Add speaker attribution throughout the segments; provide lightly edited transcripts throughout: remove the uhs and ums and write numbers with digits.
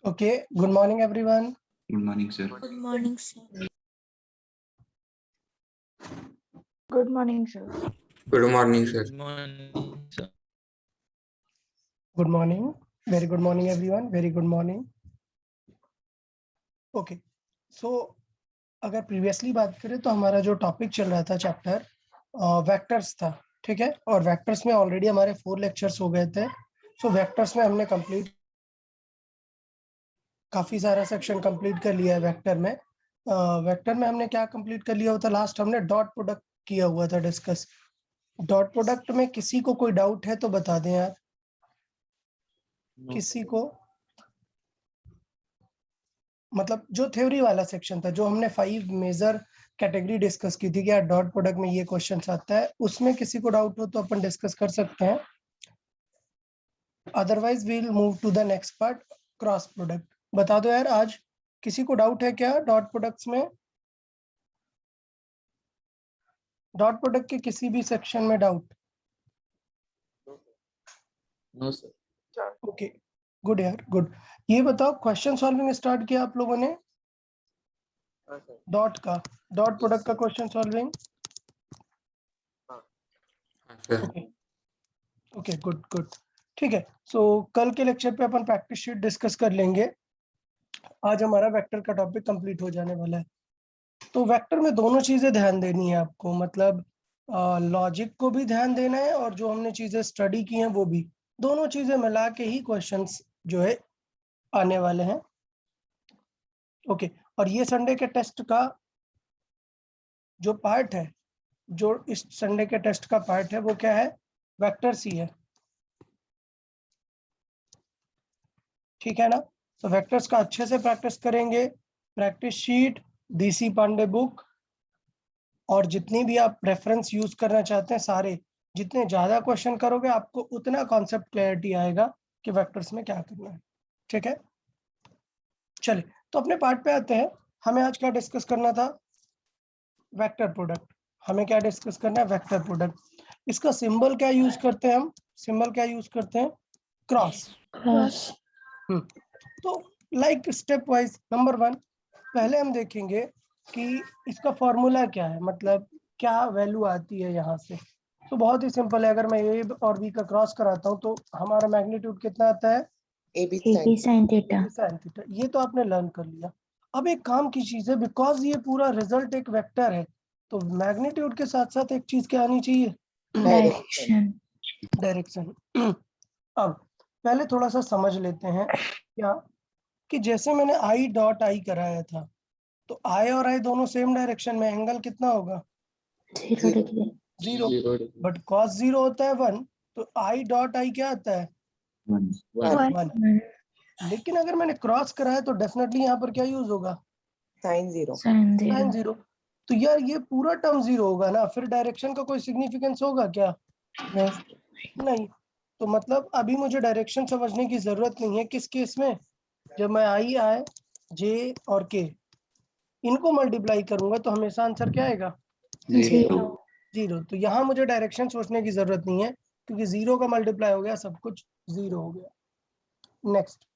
Speaker 1: Okay, good morning, everyone.
Speaker 2: Good morning, sir.
Speaker 3: Good morning, sir.
Speaker 4: Good morning, sir.
Speaker 5: Good morning, sir.
Speaker 6: Good morning, sir.
Speaker 1: Good morning. Very good morning, everyone. Very good morning. Okay, so अगर previously बात करें तो हमारा जो topic चल रहा था chapter vectors था, ठीक है। और वेक्टर्स में ऑलरेडी हमारे 4 लेक्चर्स हो गए थे। सो वेक्टर्स में हमने कंप्लीट काफी सारा सेक्शन कंप्लीट कर लिया है वेक्टर में। वेक्टर में हमने क्या कंप्लीट कर लिया होता, लास्ट हमने डॉट प्रोडक्ट किया हुआ था डिस्कस। डॉट प्रोडक्ट में किसी को कोई डाउट है तो बता दें यार। किसी को, मतलब जो थ्योरी वाला सेक्शन था, जो हमने 5 मेजर कैटेगरी डिस्कस की थी कि यार डॉट प्रोडक्ट में ये क्वेश्चन आता है, उसमें किसी को डाउट हो तो अपन डिस्कस कर सकते हैं। Otherwise we will move to the next part, cross product. बता दो यार, आज किसी को डाउट है क्या डॉट प्रोडक्ट्स में? डॉट प्रोडक्ट के किसी भी सेक्शन में doubt?
Speaker 6: No sir.
Speaker 1: Okay, good यार, गुड। ये बताओ, क्वेश्चन सॉल्विंग स्टार्ट किया आप लोगों ने डॉट का, डॉट प्रोडक्ट का question solving? Okay okay, good good, ठीक है। सो कल के लेक्चर पे अपन प्रैक्टिस शीट डिस्कस कर लेंगे। आज हमारा वेक्टर का टॉपिक कंप्लीट हो जाने वाला है। तो वेक्टर में दोनों चीजें ध्यान देनी है आपको, मतलब लॉजिक को भी ध्यान देना है और जो हमने चीजें स्टडी की हैं वो भी, दोनों चीजें मिला के ही क्वेश्चंस जो है आने वाले हैं। ओके, और ये संडे के टेस्ट का जो पार्ट है, जो इस संडे के टेस्ट का पार्ट है, वो क्या है? वेक्टर्स ही है, ठीक है ना। तो वेक्टर्स का अच्छे से प्रैक्टिस करेंगे। Practice sheet, DC Pandey book, और जितनी भी आप रेफरेंस यूज करना चाहते हैं सारे, जितने ज्यादा क्वेश्चन करोगे आपको उतना कॉन्सेप्ट क्लैरिटी आएगा कि वेक्टर्स में क्या करना है, ठीक है। चलिए, तो अपने पार्ट पे आते हैं। हमें आज क्या डिस्कस करना था? Vector product. हमें क्या डिस्कस करना है? Vector product. इसका सिंबल क्या यूज करते हैं हम? सिंबल क्या यूज करते हैं? क्रॉस।
Speaker 4: Cross.
Speaker 1: तो लाइक स्टेप वाइज, नंबर 1 पहले हम देखेंगे कि इसका फॉर्मूला क्या है, मतलब क्या वैल्यू आती है यहाँ से। तो बहुत ही सिंपल है, अगर मैं ए और बी का क्रॉस कराता हूँ तो हमारा मैग्नीट्यूड कितना आता है?
Speaker 4: AB sin theta.
Speaker 1: sin theta. ये तो आपने लर्न कर लिया। अब एक काम की चीज है, बिकॉज ये पूरा रिजल्ट एक वेक्टर है, तो मैग्नीट्यूड के साथ साथ एक चीज क्या आनी चाहिए?
Speaker 4: Direction.
Speaker 1: डायरेक्शन। अब पहले थोड़ा सा समझ लेते हैं क्या, कि जैसे मैंने आई डॉट आई कराया था, तो आई और आई दोनों सेम डायरेक्शन में, एंगल कितना होगा?
Speaker 4: 0 degree.
Speaker 1: 0। बट cos 0 होता है 1, तो आई डॉट आई क्या आता है? 1। लेकिन अगर मैंने क्रॉस कराया तो डेफिनेटली यहाँ पर क्या यूज होगा?
Speaker 4: Sin
Speaker 1: sin
Speaker 4: 0.
Speaker 1: 0। तो यार ये पूरा टर्म 0 होगा ना, फिर डायरेक्शन का कोई सिग्निफिकेंस होगा क्या? नहीं। तो मतलब अभी मुझे डायरेक्शन समझने की जरूरत नहीं है। किस केस में? जब मैं आई जे और के इनको मल्टीप्लाई करूंगा तो हमेशा आंसर क्या आएगा?
Speaker 4: 0.
Speaker 1: 0। तो यहाँ मुझे डायरेक्शन सोचने की जरूरत नहीं है, क्योंकि 0 का मल्टीप्लाई हो गया, सब कुछ 0 हो गया। नेक्स्ट,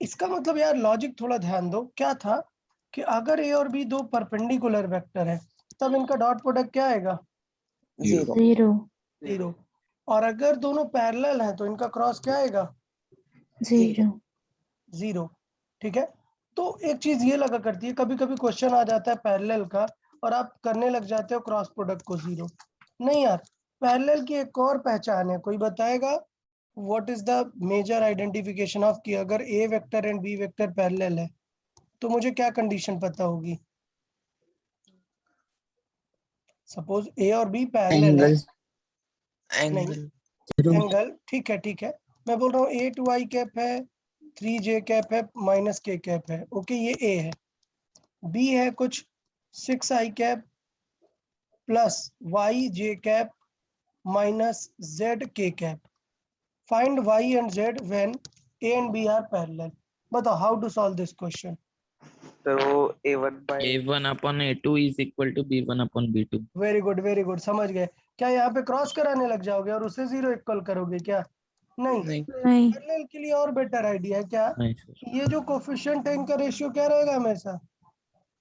Speaker 1: इसका मतलब यार लॉजिक थोड़ा ध्यान दो। क्या था कि अगर ए और बी दो परपेंडिकुलर वेक्टर है, तब इनका डॉट प्रोडक्ट क्या आएगा?
Speaker 4: 0.
Speaker 1: 0। और अगर दोनों पैरेलल हैं तो इनका क्रॉस क्या आएगा?
Speaker 4: 0.
Speaker 1: 0, ठीक है। तो एक चीज ये लगा करती है, कभी कभी क्वेश्चन आ जाता है पैरेलल का और आप करने लग जाते हो क्रॉस प्रोडक्ट को 0। नहीं यार, पैरेलल की एक और पहचान है, कोई बताएगा? What is the major identification of, कि अगर A vector and B vector parallel है तो मुझे क्या कंडीशन पता होगी? सपोज ए और बी पैरेलल है, नहीं एंगल, ठीक है ठीक है। मैं बोल रहा हूँ ए टू आई कैप है, 3 जे कैप है, माइनस के कैप है, ओके ये ए है। बी है कुछ 6 I cap plus Y J cap minus Z K cap. Find Y and Z when A and B are parallel. बताओ how to solve this question.
Speaker 7: तो A1
Speaker 6: upon A2 is equal to B1 upon B2.
Speaker 1: Very good, समझ गए। क्या यहाँ पे cross कराने लग जाओगे और उसे 0 इक्वल करोगे क्या? नहीं,
Speaker 7: नहीं
Speaker 4: नहीं
Speaker 1: पैरेलल के लिए और बेटर आइडिया है क्या?
Speaker 6: नहीं सर
Speaker 1: ये जो कोफिशिएंट है इनका रेशियो क्या रहेगा? हमेशा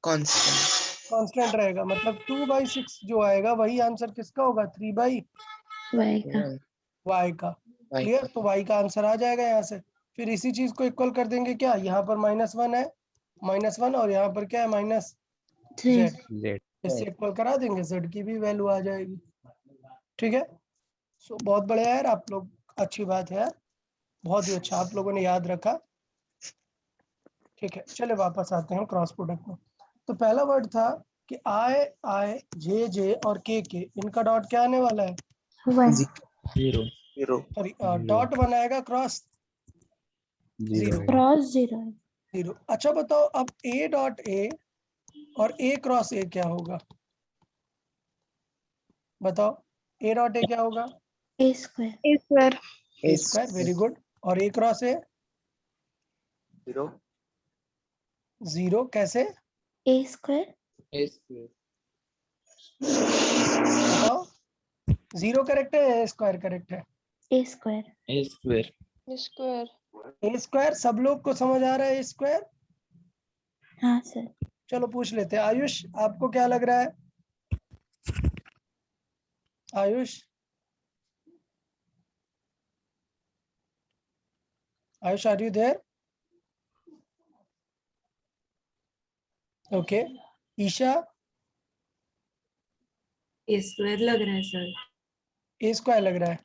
Speaker 7: कांस्टेंट
Speaker 1: कांस्टेंट रहेगा, मतलब 2/6 जो आएगा वही आंसर किसका होगा? 3/y
Speaker 4: y का
Speaker 1: का। क्लियर? तो y का आंसर आ जाएगा यहाँ से। फिर इसी चीज को इक्वल कर देंगे क्या? यहाँ पर -1 है, -1, और यहाँ पर क्या है?
Speaker 4: z
Speaker 1: -z।
Speaker 6: Z
Speaker 1: इससे इक्वल करा देंगे, z की भी वैल्यू आ जाएगी। ठीक है, सो बहुत बढ़िया यार, आप लोग, अच्छी बात है यार, बहुत ही अच्छा आप लोगों ने याद रखा। ठीक है, चले वापस आते हैं क्रॉस प्रोडक्ट में। तो पहला वर्ड था कि आई, जे और के, इनका डॉट क्या आने वाला है?
Speaker 4: 1
Speaker 6: 0
Speaker 7: 0
Speaker 1: सॉरी, डॉट बनाएगा क्रॉस 0।
Speaker 4: क्रॉस 0
Speaker 1: 0। अच्छा बताओ, अब ए डॉट ए और ए क्रॉस ए क्या होगा? बताओ, ए डॉट ए क्या होगा?
Speaker 4: a square
Speaker 1: A square, very good. और ए क्रॉस ए?
Speaker 7: 0
Speaker 1: 0। कैसे?
Speaker 4: a स्क्वायर
Speaker 6: A square
Speaker 1: बताओ, 0 करेक्ट है, ए स्क्वायर करेक्ट है?
Speaker 4: a square
Speaker 6: A square
Speaker 1: A square सब लोग को समझ आ रहा है? ए स्क्वायर?
Speaker 4: हाँ सर
Speaker 1: चलो पूछ लेते हैं, आयुष आपको क्या लग रहा है? Ayush, Ayush are you there? Okay, Isha?
Speaker 2: A square लग रहा है सर।
Speaker 1: ए स्क्वायर लग रहा है,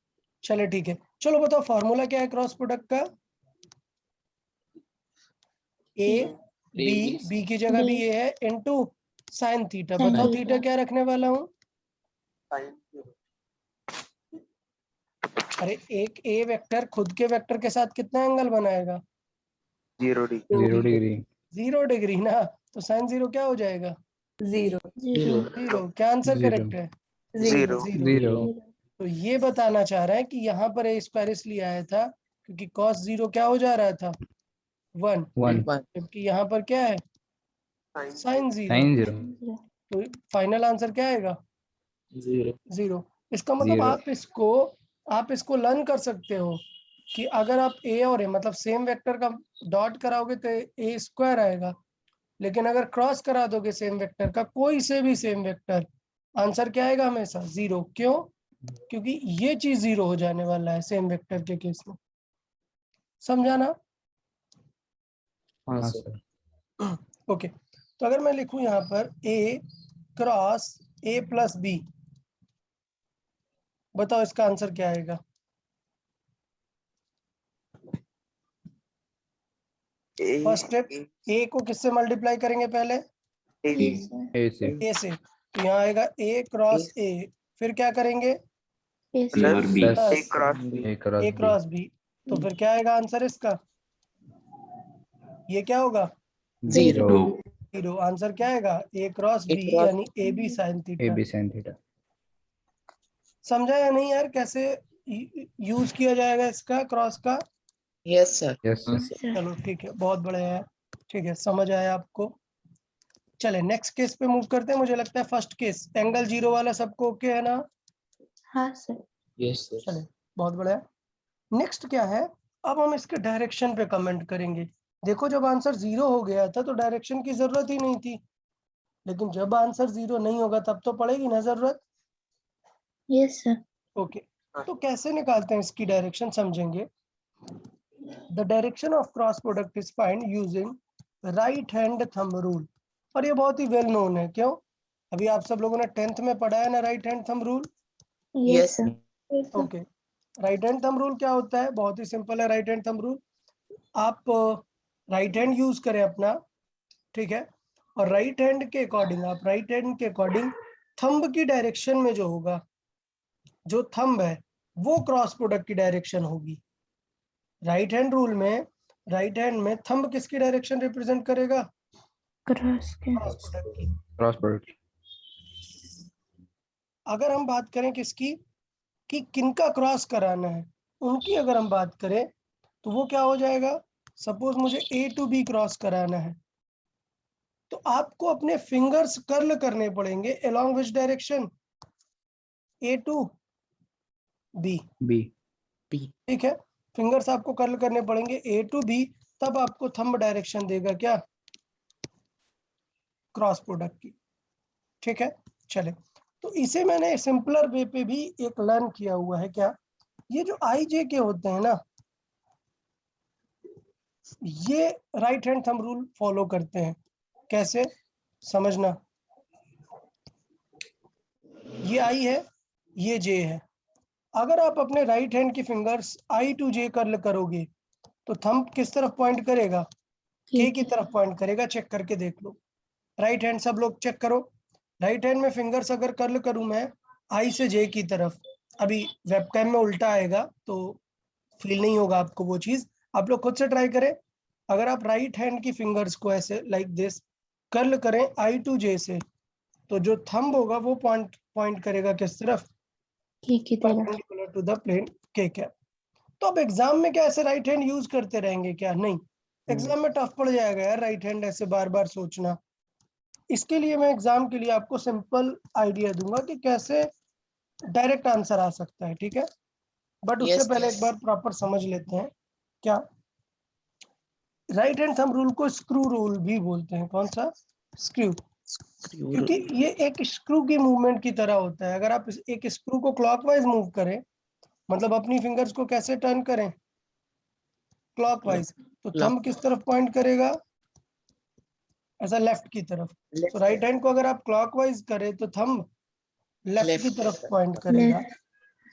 Speaker 1: चलो ठीक है। चलो बताओ फॉर्मूला क्या है क्रॉस प्रोडक्ट का? ए बी, बी की जगह भी ए है, इनटू साइन थीटा।
Speaker 4: Sin
Speaker 1: बताओ
Speaker 4: theta।
Speaker 1: थीटा क्या रखने वाला हूँ? अरे एक ए वेक्टर खुद के वेक्टर के साथ कितना एंगल बनाएगा?
Speaker 7: 0 डिग्री
Speaker 1: 0 डिग्री ना, तो साइन 0 क्या हो जाएगा?
Speaker 2: 0
Speaker 4: 0
Speaker 1: 0। क्या आंसर करेक्ट है?
Speaker 7: 0
Speaker 1: 0। तो ये बताना चाह रहा है कि यहाँ पर ए स्क्वायर इसलिए आया था क्योंकि cos 0 क्या हो जा रहा था? 1। जबकि यहाँ पर क्या है? साइन 0। तो फाइनल आंसर क्या आएगा? 0। इसका मतलब आप इसको लर्न कर सकते हो कि अगर आप ए और ए मतलब सेम वेक्टर का डॉट कराओगे तो ए स्क्वायर आएगा, लेकिन अगर क्रॉस करा दोगे सेम वेक्टर का, कोई से भी सेम वेक्टर, आंसर क्या आएगा? हमेशा 0। क्यों? क्योंकि ये चीज 0 हो जाने वाला है सेम वेक्टर के केस में। समझा ना?
Speaker 6: हाँ सर
Speaker 1: ओके, तो अगर मैं लिखूं यहाँ पर ए क्रॉस ए प्लस बी, बताओ इसका आंसर क्या आएगा? फर्स्ट स्टेप, ए को किससे मल्टीप्लाई करेंगे? पहले ए से, तो यहाँ आएगा ए क्रॉस ए, फिर क्या करेंगे?
Speaker 7: ए
Speaker 1: क्रॉस बी। तो फिर क्या आएगा आंसर इसका? ये क्या होगा? 0। आंसर क्या आएगा? ए क्रॉस बी, यानी ए बी साइन थीटा। समझा या नहीं यार कैसे यूज किया जाएगा इसका क्रॉस का?
Speaker 7: यस सर
Speaker 1: चलो ठीक है, बहुत बढ़िया है। ठीक है, समझ आया आपको। चले नेक्स्ट केस पे मूव करते हैं। मुझे लगता है फर्स्ट केस एंगल 0 वाला सबको ओके है ना?
Speaker 4: हाँ सर
Speaker 6: यस सर
Speaker 1: चले, बहुत बढ़िया। नेक्स्ट क्या है? अब हम इसके डायरेक्शन पे कमेंट करेंगे। देखो, जब आंसर 0 हो गया था तो डायरेक्शन की जरूरत ही नहीं थी, लेकिन जब आंसर 0 नहीं होगा तब तो पड़ेगी ना जरूरत।
Speaker 4: यस सर
Speaker 1: ओके, तो कैसे निकालते हैं इसकी डायरेक्शन, समझेंगे। The direction of cross product is find using right hand thumb rule. और ये बहुत ही वेल नोन है, क्यों? अभी आप सब लोगों ने 10th में पढ़ा है ना right hand thumb rule.
Speaker 4: Yes sir
Speaker 1: okay, right hand thumb rule क्या होता है? बहुत ही सिंपल है राइट हैंड थंब रूल। आप राइट हैंड यूज करें अपना, ठीक है, और राइट हैंड के अकॉर्डिंग थंब की डायरेक्शन में जो होगा, जो थंब है वो क्रॉस प्रोडक्ट की डायरेक्शन होगी। राइट हैंड रूल में राइट हैंड में थंब किसकी डायरेक्शन रिप्रेजेंट करेगा?
Speaker 4: क्रॉस के
Speaker 1: क्रॉस प्रोडक्ट की। अगर हम बात करें किसकी, कि किनका क्रॉस कराना है, उनकी अगर हम बात करें तो वो क्या हो जाएगा? सपोज मुझे ए टू बी क्रॉस कराना है, तो आपको अपने फिंगर्स कर्ल करने पड़ेंगे along which direction? A to B. ठीक है, फिंगर्स आपको कर्ल करने पड़ेंगे A to B, तब आपको थंब डायरेक्शन देगा क्या, क्रॉस प्रोडक्ट की। ठीक है, चले। तो इसे मैंने सिंपलर वे पे भी एक लर्न किया हुआ है क्या, ये जो आई जे के होते हैं ना, ये right hand thumb rule follow करते हैं। कैसे समझना, ये आई है, ये जे है। अगर आप अपने राइट हैंड की fingers I to J curl करोगे तो थंब किस तरफ पॉइंट करेगा, के की तरफ पॉइंट करेगा। चेक करके देख लो, राइट हैंड सब लोग चेक करो। राइट हैंड में फिंगर्स अगर कर्ल करूं मैं आई से जे की तरफ, अभी वेबकैम में उल्टा आएगा तो फील नहीं होगा आपको वो चीज, आप लोग खुद से ट्राई करें। अगर आप राइट हैंड की फिंगर्स को ऐसे लाइक दिस कर्ल करें आई टू जे से, तो जो थंब होगा वो पॉइंट करेगा किस तरफ, परपेंडिकुलर टू द प्लेन के कैप। तो अब एग्जाम में क्या ऐसे राइट हैंड यूज करते रहेंगे क्या, नहीं। एग्जाम में टफ पड़ जाएगा यार राइट हैंड ऐसे बार बार सोचना। इसके लिए मैं एग्जाम के लिए आपको सिंपल आइडिया दूंगा कि कैसे डायरेक्ट आंसर आ सकता है, ठीक है। बट उससे
Speaker 7: Yes,
Speaker 1: पहले
Speaker 7: yes.
Speaker 1: एक बार प्रॉपर समझ लेते हैं क्या, राइट हैंड थंब रूल को स्क्रू रूल भी बोलते हैं। कौन सा, स्क्रू, क्योंकि ये एक स्क्रू की मूवमेंट की तरह होता है। अगर आप एक स्क्रू को क्लॉकवाइज मूव करें, मतलब अपनी फिंगर्स को कैसे टर्न करें, क्लॉकवाइज, तो थंब किस तरफ पॉइंट करेगा, ऐसा लेफ्ट की तरफ। तो राइट हैंड को अगर आप क्लॉकवाइज करें तो थंब लेफ्ट की तरफ पॉइंट करेगा।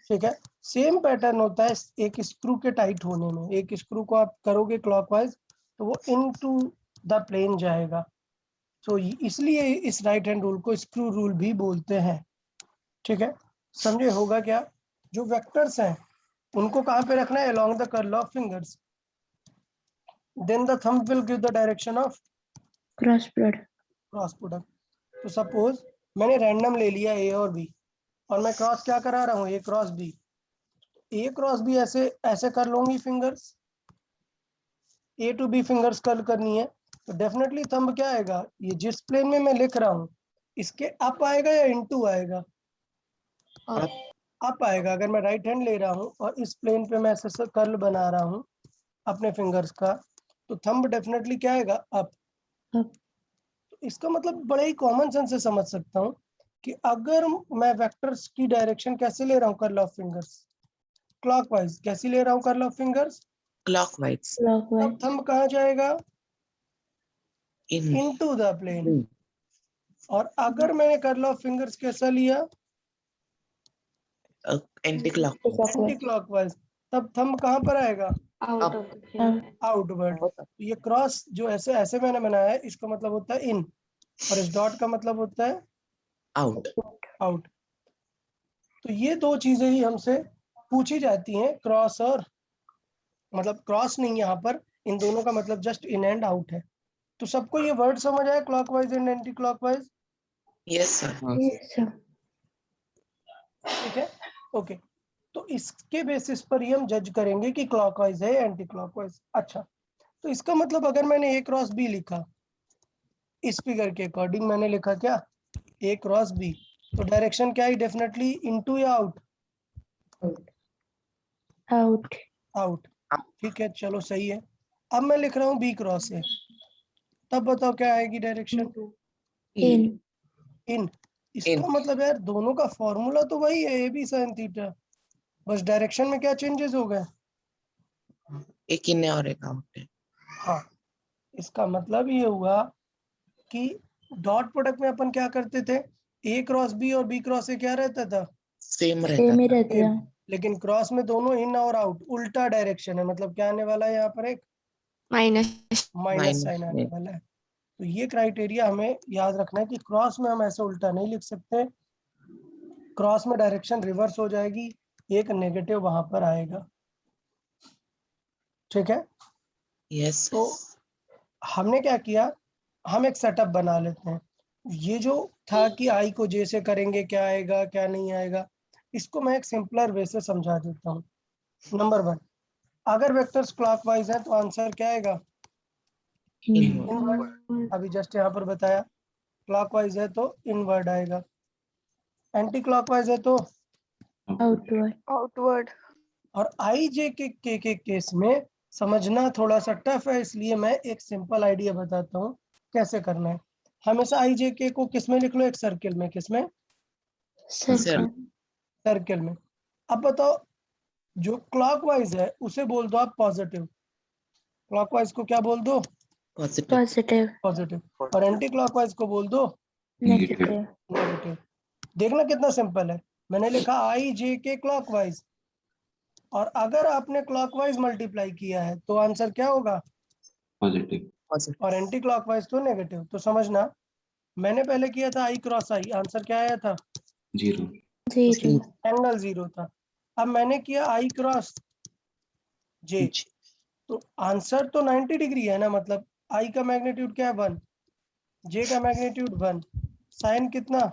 Speaker 1: ठीक है, सेम पैटर्न होता है एक स्क्रू के टाइट होने में। एक स्क्रू को आप करोगे क्लॉकवाइज तो वो इनटू द प्लेन जाएगा। तो इसलिए इस राइट हैंड रूल को स्क्रू रूल भी बोलते हैं। ठीक है, समझे होगा क्या, जो वेक्टर्स हैं उनको कहाँ पे रखना है, along the curl of fingers, then the thumb will give the direction of
Speaker 4: cross product.
Speaker 1: तो सपोज मैंने रैंडम ले लिया ए और बी, और मैं क्रॉस क्या करा रहा हूँ, A cross B. A cross B ऐसे ऐसे कर लूंगी fingers, A to B fingers curl करनी है, तो डेफिनेटली थंब क्या आएगा, ये जिस प्लेन में मैं लिख रहा हूँ इसके अप आएगा या इनटू आएगा, अप आएगा। अगर मैं राइट हैंड ले रहा हूँ और इस प्लेन पे मैं ऐसे कर्ल बना रहा हूँ अपने फिंगर्स का, तो थंब डेफिनेटली क्या आएगा, अप। तो इसका मतलब बड़े ही कॉमन सेंस से समझ सकता हूँ कि अगर मैं वेक्टर्स की डायरेक्शन कैसे ले रहा हूँ, कर्ल ऑफ फिंगर्स क्लॉकवाइज, कैसे ले रहा हूँ कर्ल ऑफ फिंगर्स
Speaker 7: Clockwise.
Speaker 1: तब थंब कहाँ जाएगा,
Speaker 7: In.
Speaker 1: Into the plane. और अगर मैंने कर्ल ऑफ फिंगर्स कैसा लिया,
Speaker 7: Anti-clockwise.
Speaker 1: एंटी क्लॉकवाइज, तब थंब कहाँ पर आएगा,
Speaker 2: Out of the plane.
Speaker 1: Outward. तो ये क्रॉस जो ऐसे ऐसे मैंने बनाया है, इसका मतलब होता है इन, और इस डॉट का मतलब होता है
Speaker 7: Out.
Speaker 1: आउट। तो ये दो चीजें ही हमसे पूछी जाती हैं, क्रॉस और, मतलब क्रॉस नहीं, यहाँ पर इन दोनों का मतलब जस्ट इन एंड आउट है। तो सबको ये वर्ड समझ आया, clockwise and anti clockwise,
Speaker 7: Yes, sir.
Speaker 1: ठीक है, ओके। तो इसके बेसिस पर ही हम जज करेंगे कि क्लॉकवाइज है एंटी क्लॉकवाइज। अच्छा, तो इसका मतलब अगर मैंने ए क्रॉस बी लिखा, इस फिगर के अकॉर्डिंग मैंने लिखा क्या, ए क्रॉस बी, तो डायरेक्शन क्या है, डेफिनेटली इनटू या आउट,
Speaker 4: आउट
Speaker 1: आउट। ठीक है, चलो सही है। अब मैं लिख रहा हूँ बी क्रॉस ए, तब बताओ क्या आएगी डायरेक्शन,
Speaker 4: इन
Speaker 1: इन। इसका मतलब यार दोनों का फॉर्मूला तो वही है, ए बी साइन थीटा, बस डायरेक्शन में क्या चेंजेस हो गए।
Speaker 7: एक इन है और एक आउट है.
Speaker 1: हाँ, इसका मतलब ये हुआ कि डॉट प्रोडक्ट में अपन क्या करते थे, ए क्रॉस बी और बी क्रॉस ए क्या रहता था,
Speaker 7: सेम
Speaker 4: सेम ही
Speaker 7: रहता.
Speaker 4: रहता है।
Speaker 1: लेकिन क्रॉस में दोनों इन और आउट उल्टा डायरेक्शन है। मतलब क्या आने वाला है यहाँ पर, एक
Speaker 2: Minus.
Speaker 1: माइनस साइन आने वाला है। तो ये क्राइटेरिया हमें याद रखना है कि क्रॉस में हम ऐसे उल्टा नहीं लिख सकते, क्रॉस में डायरेक्शन रिवर्स हो जाएगी, एक नेगेटिव वहां पर आएगा। ठीक है,
Speaker 7: Yes.
Speaker 1: तो हमने क्या किया, हम एक सेटअप बना लेते हैं। ये जो था कि आई को जे से करेंगे क्या आएगा क्या नहीं आएगा, इसको मैं एक सिंपलर वे से समझा देता हूँ। नंबर 1, अगर वेक्टर्स क्लॉकवाइज है तो आंसर क्या आएगा, इनवर्ड। अभी जस्ट यहाँ पर बताया, क्लॉकवाइज है तो इनवर्ड आएगा, एंटी क्लॉकवाइज है तो
Speaker 4: आउटवर्ड
Speaker 3: Outward.
Speaker 1: और आई जे के केस में समझना थोड़ा सा टफ है, इसलिए मैं एक सिंपल आइडिया बताता हूँ कैसे करना है। हमेशा आई जे के को किस में लिख लो, एक सर्किल में। किस में?
Speaker 4: सर्कल
Speaker 1: सर्किल में। अब बताओ, जो क्लॉकवाइज है उसे बोल दो आप पॉजिटिव, क्लॉकवाइज को क्या बोल दो?
Speaker 7: पॉजिटिव।
Speaker 4: Positive
Speaker 1: positive. और एंटी क्लॉकवाइज को बोल दो
Speaker 4: नेगेटिव
Speaker 1: नेगेटिव। देखना कितना सिंपल है। मैंने लिखा आई जे के क्लॉकवाइज, और अगर आपने क्लॉकवाइज मल्टीप्लाई किया है तो आंसर क्या होगा?
Speaker 6: पॉजिटिव।
Speaker 1: और एंटी क्लॉकवाइज तो नेगेटिव। तो समझना, मैंने पहले किया था आई क्रॉस आई, आंसर क्या आया था?
Speaker 6: 0।
Speaker 4: जीरो
Speaker 1: एंगल 0 था। अब मैंने किया आई क्रॉस जे, तो आंसर तो 90 डिग्री है ना, मतलब आई का मैग्नीट्यूड क्या है? 1, जे का मैग्नीट्यूड 1, साइन कितना?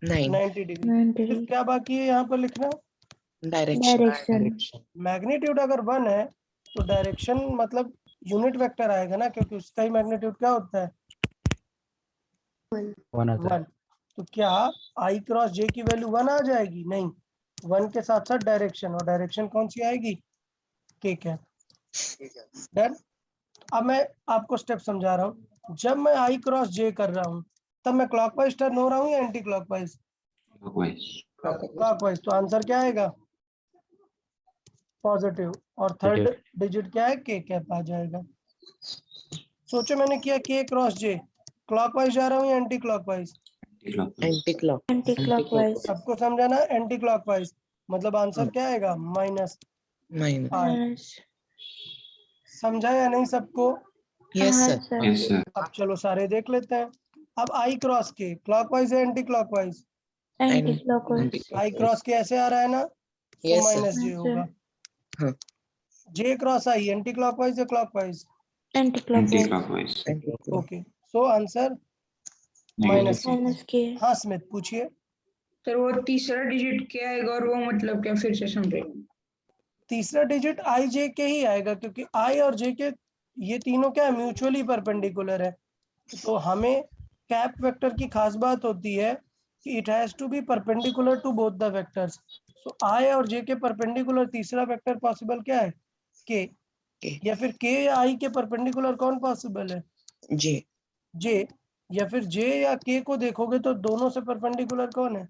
Speaker 1: 90 डिग्री।
Speaker 4: 90
Speaker 1: फिर क्या बाकी है यहाँ पर लिखना?
Speaker 4: डायरेक्शन
Speaker 1: मैग्नीट्यूड अगर 1 है तो डायरेक्शन मतलब यूनिट वेक्टर आएगा ना, क्योंकि उसका ही मैग्नीट्यूड क्या होता है? 1। तो क्या आई क्रॉस जे की वैल्यू 1 आ जाएगी? नहीं, 1 के साथ साथ डायरेक्शन, और डायरेक्शन कौन सी आएगी? के कैप। डन। अब मैं आपको स्टेप समझा रहा हूँ। जब मैं आई क्रॉस जे कर रहा हूँ तब मैं क्लॉकवाइज टर्न हो रहा हूँ या एंटी क्लॉकवाइज? क्लॉकवाइज। तो आंसर क्या आएगा? पॉजिटिव। और थर्ड डिजिट क्या है? के कैप आ जाएगा। सोचो, मैंने किया के क्रॉस जे, क्लॉकवाइज जा रहा हूँ या anti clockwise?
Speaker 7: Anti clock.
Speaker 4: Anti clockwise
Speaker 1: सबको समझाना, एंटी क्लॉकवाइज मतलब आंसर क्या आएगा? Minus
Speaker 7: minus.
Speaker 1: आई। समझा या नहीं सबको?
Speaker 7: यस
Speaker 4: हाँ
Speaker 7: सर।
Speaker 4: Sir
Speaker 6: yes sir.
Speaker 1: अब चलो सारे देख लेते हैं। अब आई क्रॉस के क्लॉकवाइज है एंटी क्लॉकवाइज?
Speaker 4: एंटी क्लॉकवाइज
Speaker 1: आई क्रॉस के ऐसे आ रहा है ना, तो
Speaker 7: यस सर।
Speaker 1: माइनस जे
Speaker 4: हाँ,
Speaker 1: होगा।
Speaker 7: हाँ।
Speaker 1: जे क्रॉस आई एंटी क्लॉकवाइज या clockwise?
Speaker 4: Anti
Speaker 6: anti
Speaker 4: clockwise
Speaker 6: clockwise.
Speaker 1: Okay, so answer minus
Speaker 6: negative.
Speaker 4: Minus के
Speaker 1: हाँ स्मिथ पूछिए।
Speaker 3: सर वो तीसरा डिजिट क्या आएगा और वो मतलब क्या, फिर से समझेंगे?
Speaker 1: तीसरा डिजिट आई जे के ही आएगा, क्योंकि आई और जे के ये तीनों क्या है? म्यूचुअली परपेंडिकुलर है। तो हमें कैप वेक्टर की खास बात होती है कि it has to be perpendicular to both the vectors. So I और जे के परपेंडिकुलर तीसरा वेक्टर पॉसिबल क्या है? के।
Speaker 7: के।
Speaker 1: या फिर के या आई के परपेंडिकुलर कौन पॉसिबल है?
Speaker 7: जे।
Speaker 1: जे। या फिर जे या के को देखोगे तो दोनों से परपेंडिकुलर कौन है?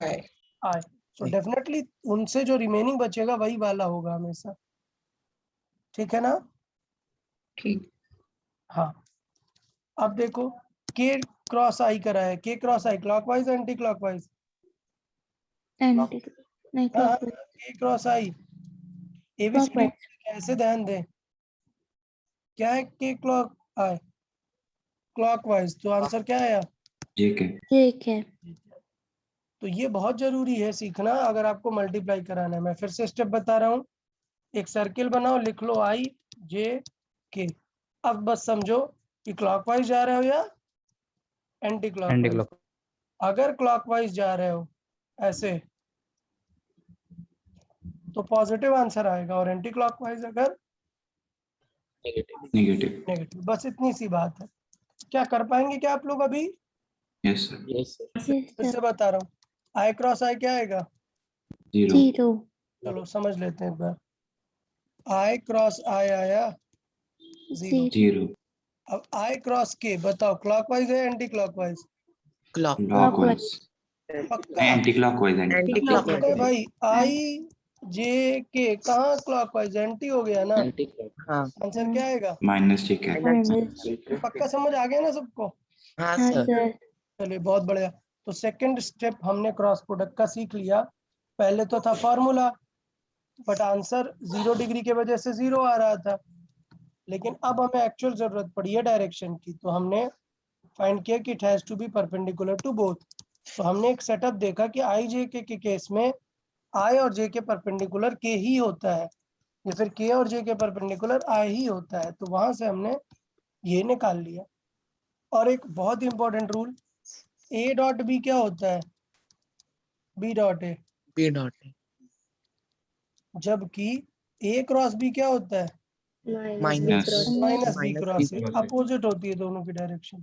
Speaker 3: आई।
Speaker 1: आई। सो डेफिनेटली उनसे जो रिमेनिंग बचेगा वही वाला होगा हमेशा। ठीक है ना?
Speaker 3: ठीक।
Speaker 1: हाँ। अब देखो, के क्रॉस आई करा है, के क्रॉस आई क्लॉकवाइज एंटी क्लॉकवाइज?
Speaker 4: एंटी नहीं
Speaker 1: हाँ,
Speaker 4: क्लॉकवाइज
Speaker 1: के क्रॉस आई। एबीसीडी कैसे ध्यान दें, क्या है? के क्लॉक आई क्लॉकवाइज, तो आंसर क्या आया?
Speaker 6: जे के।
Speaker 4: ठीक है
Speaker 1: तो ये बहुत जरूरी है सीखना अगर आपको मल्टीप्लाई कराना है। मैं फिर से स्टेप बता रहा हूँ। एक सर्किल बनाओ, लिख लो आई जे के। अब बस समझो कि क्लॉकवाइज जा रहे हो या एंटी क्लॉकवाइज। अगर क्लॉकवाइज जा रहे हो ऐसे तो पॉजिटिव आंसर आएगा, और एंटी क्लॉकवाइज अगर
Speaker 6: नेगेटिव।
Speaker 1: नेगेटिव। बस इतनी सी बात है। क्या कर पाएंगे क्या आप लोग अभी?
Speaker 6: Yes sir.
Speaker 4: यस
Speaker 1: फिर
Speaker 4: सर
Speaker 1: से बता रहा हूँ, आई क्रॉस आई क्या आएगा?
Speaker 6: 0।
Speaker 4: जीरो
Speaker 1: चलो समझ लेते हैं एक बार। आई क्रॉस आई आया 0।
Speaker 6: 0।
Speaker 1: अब आई क्रॉस के बताओ, क्लॉकवाइज है एंटी क्लॉकवाइज?
Speaker 7: क्लॉक।
Speaker 6: क्लॉकवाइज।
Speaker 1: पक्का?
Speaker 6: Anti clockwise.
Speaker 7: एंटी
Speaker 1: अरे
Speaker 7: क्लॉक।
Speaker 1: भाई, आई जे के कहाँ क्लॉकवाइज? एंटी हो गया ना।
Speaker 7: हाँ।
Speaker 1: आंसर क्या आएगा?
Speaker 6: माइनस जे के।
Speaker 4: माइनस जी
Speaker 1: पक्का समझ आ गया ना सबको?
Speaker 7: हाँ
Speaker 4: हाँ
Speaker 7: सर।
Speaker 4: सर
Speaker 1: चलिए बहुत बढ़िया। तो सेकंड स्टेप हमने क्रॉस प्रोडक्ट का सीख लिया। पहले तो था फॉर्मूला, बट आंसर 0 डिग्री के वजह से 0 आ रहा था। लेकिन अब हमें एक्चुअल जरूरत पड़ी है डायरेक्शन की, तो हमने फाइंड किया कि it has to be perpendicular to both. तो हमने एक सेटअप देखा कि आई जे के केस में आई और जे के परपेंडिकुलर के ही होता है, या फिर के और जे के परपेंडिकुलर आई ही होता है। तो वहां से हमने ये निकाल लिया। और एक बहुत important rule, A dot B क्या होता है? B dot A.
Speaker 7: B dot.
Speaker 1: जबकि ए क्रॉस बी क्या होता है?
Speaker 7: Minus.
Speaker 1: Minus B
Speaker 7: minus
Speaker 1: cross A. Opposite होती है दोनों की डायरेक्शन।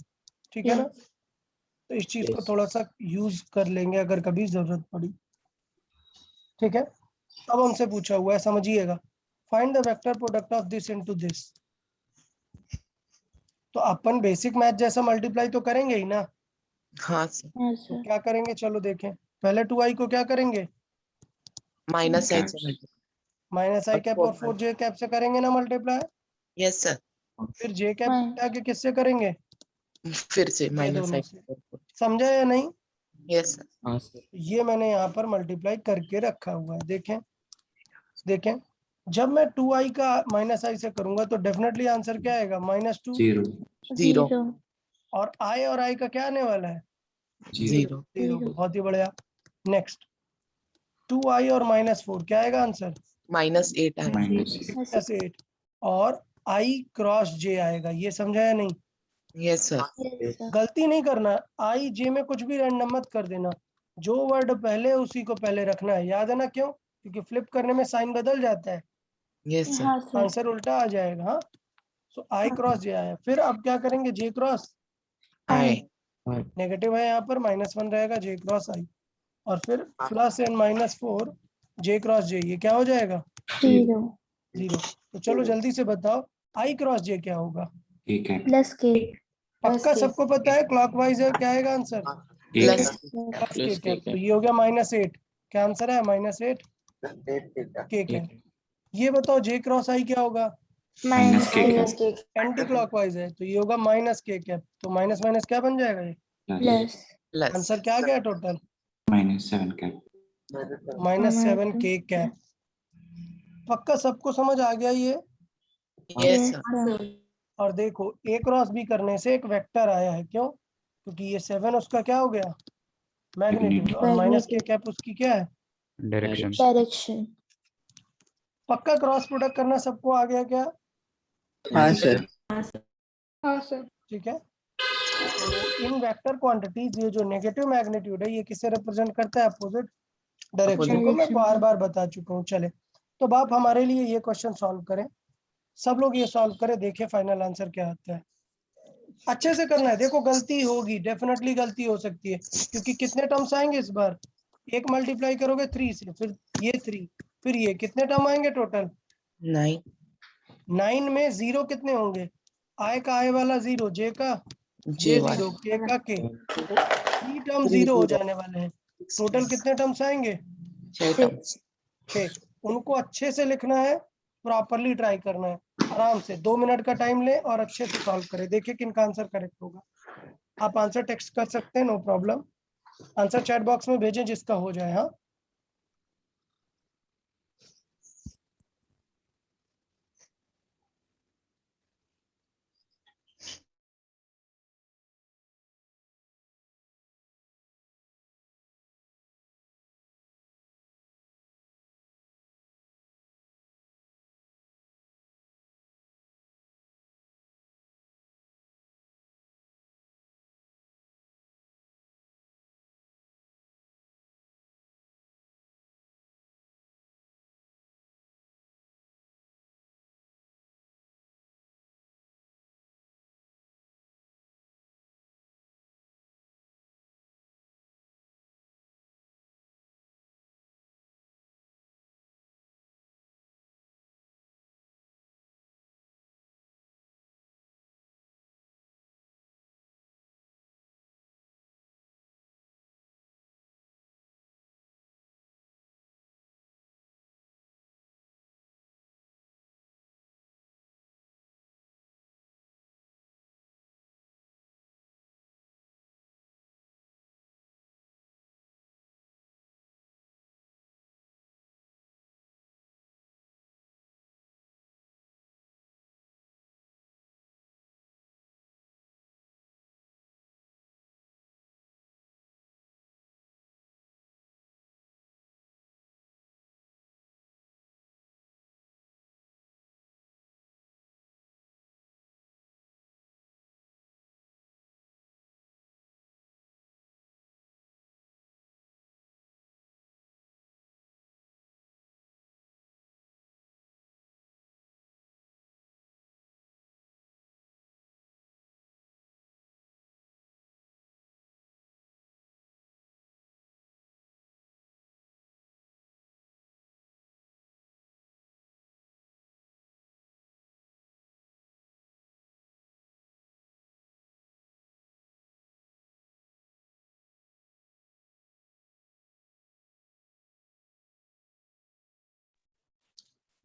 Speaker 1: ठीक है ना? तो इस चीज को थोड़ा सा यूज कर लेंगे अगर कभी जरूरत पड़ी। ठीक है। अब हमसे पूछा हुआ है, समझिएगा, find the vector product of this into this. तो अपन बेसिक मैथ जैसा मल्टीप्लाई तो करेंगे ही ना।
Speaker 7: हाँ सर।
Speaker 4: Yes,
Speaker 1: तो
Speaker 4: sir.
Speaker 1: क्या करेंगे, चलो देखें। पहले 2i को क्या करेंगे,
Speaker 7: माइनस आई से
Speaker 6: Caps.
Speaker 7: मल्टीप्लाई।
Speaker 1: माइनस आई कैप और 4j कैप से करेंगे ना मल्टीप्लाई।
Speaker 7: Yes sir.
Speaker 1: फिर j कैप
Speaker 4: Fine.
Speaker 1: आगे किससे करेंगे,
Speaker 7: फिर से माइनस
Speaker 1: दोनों
Speaker 7: आई।
Speaker 1: से। समझा या नहीं।
Speaker 7: Yes sir.
Speaker 5: हाँ सर।
Speaker 1: ये मैंने यहाँ पर मल्टीप्लाई करके रखा हुआ है, देखें देखें। जब मैं 2i का माइनस आई से करूंगा तो डेफिनेटली आंसर क्या आएगा, -2।
Speaker 6: 0.
Speaker 7: 0
Speaker 4: 0.
Speaker 1: और i और i का क्या आने वाला है,
Speaker 7: 0
Speaker 1: 0।
Speaker 4: Zero.
Speaker 1: बहुत ही बढ़िया। नेक्स्ट 2i और -4 क्या आएगा आंसर,
Speaker 7: -8 आई।
Speaker 6: -8.
Speaker 4: Yes, sir.
Speaker 1: +8। और i क्रॉस j आएगा, ये समझा या नहीं।
Speaker 7: Yes sir.
Speaker 4: Yes, sir.
Speaker 1: गलती नहीं करना, i j में कुछ भी रैंडम मत कर देना, जो वर्ड पहले उसी को पहले रखना है, याद है ना, क्यों, क्योंकि फ्लिप करने में साइन बदल जाता है,
Speaker 7: यस सर।
Speaker 4: हाँ सर.
Speaker 1: आंसर उल्टा आ जाएगा। हाँ, सो i क्रॉस j आया। फिर अब क्या करेंगे, j क्रॉस
Speaker 7: आई।
Speaker 1: नेगेटिव है यहाँ पर, -1 रहेगा, j क्रॉस i। और फिर plus and -4 j cross j, ये क्या हो जाएगा,
Speaker 4: 0.
Speaker 1: 0। तो चलो जल्दी से बताओ i क्रॉस j क्या होगा।
Speaker 6: K cap.
Speaker 4: Plus K.
Speaker 1: पक्का सबको पता है, क्लॉकवाइज है, क्या आएगा answer,
Speaker 6: K
Speaker 7: plus
Speaker 6: cap.
Speaker 1: Plus
Speaker 5: Plus
Speaker 1: k
Speaker 5: K
Speaker 1: cap.
Speaker 5: cap.
Speaker 1: तो ये हो गया -8। क्या आंसर है, -8 k कैप। ये बताओ j क्रॉस i क्या होगा,
Speaker 6: Minus K cap.
Speaker 1: Anti clockwise है, तो ये होगा -k कैप। तो माइनस माइनस क्या बन जाएगा, ये
Speaker 6: Plus.
Speaker 4: Plus.
Speaker 7: प्लस
Speaker 1: आंसर क्या आ गया टोटल,
Speaker 6: -7 cap.
Speaker 1: -7 k cap. पक्का सबको समझ आ गया ये।
Speaker 7: Yes
Speaker 4: Yes,
Speaker 7: sir.
Speaker 4: sir.
Speaker 1: और देखो a क्रॉस b करने से एक वेक्टर आया है, क्यों, क्योंकि ये 7 उसका क्या हो गया, मैग्नीट्यूड, और माइनस k कैप उसकी क्या है,
Speaker 5: Direction.
Speaker 4: Direction.
Speaker 1: पक्का क्रॉस प्रोडक्ट करना सबको आ गया क्या।
Speaker 8: हाँ सर।
Speaker 3: हाँ सर।
Speaker 1: ठीक है, तो इन वेक्टर क्वांटिटीज, ये जो नेगेटिव मैग्नीट्यूड है, ये किसे रिप्रेजेंट करता है, अपोजिट डायरेक्शन को। मैं बार बार बता चुका हूँ। चले, तो आप हमारे लिए ये क्वेश्चन सॉल्व करें, सब लोग ये सॉल्व करें, देखें फाइनल आंसर क्या आता है। अच्छे से करना है, देखो गलती होगी, डेफिनेटली गलती हो सकती है, क्योंकि कितने टर्म्स आएंगे इस बार, एक मल्टीप्लाई करोगे 3 से, फिर ये 3, फिर ये, कितने टर्म आएंगे टोटल,
Speaker 7: 9
Speaker 1: 9 में 0 कितने होंगे, i का i वाला 0, j का j 0, k का k, तो 3 टर्म 0 हो जाने वाले हैं। टोटल कितने टर्म्स आएंगे,
Speaker 7: 6 टर्म्स।
Speaker 1: 6। उनको अच्छे से लिखना है, प्रॉपरली ट्राई करना है, आराम से 2 मिनट का टाइम ले और अच्छे से सॉल्व करें, देखिए किनका आंसर करेक्ट होगा। आप आंसर टेक्स्ट कर सकते हैं, no problem, answer chat box में भेजें जिसका हो जाए। हाँ,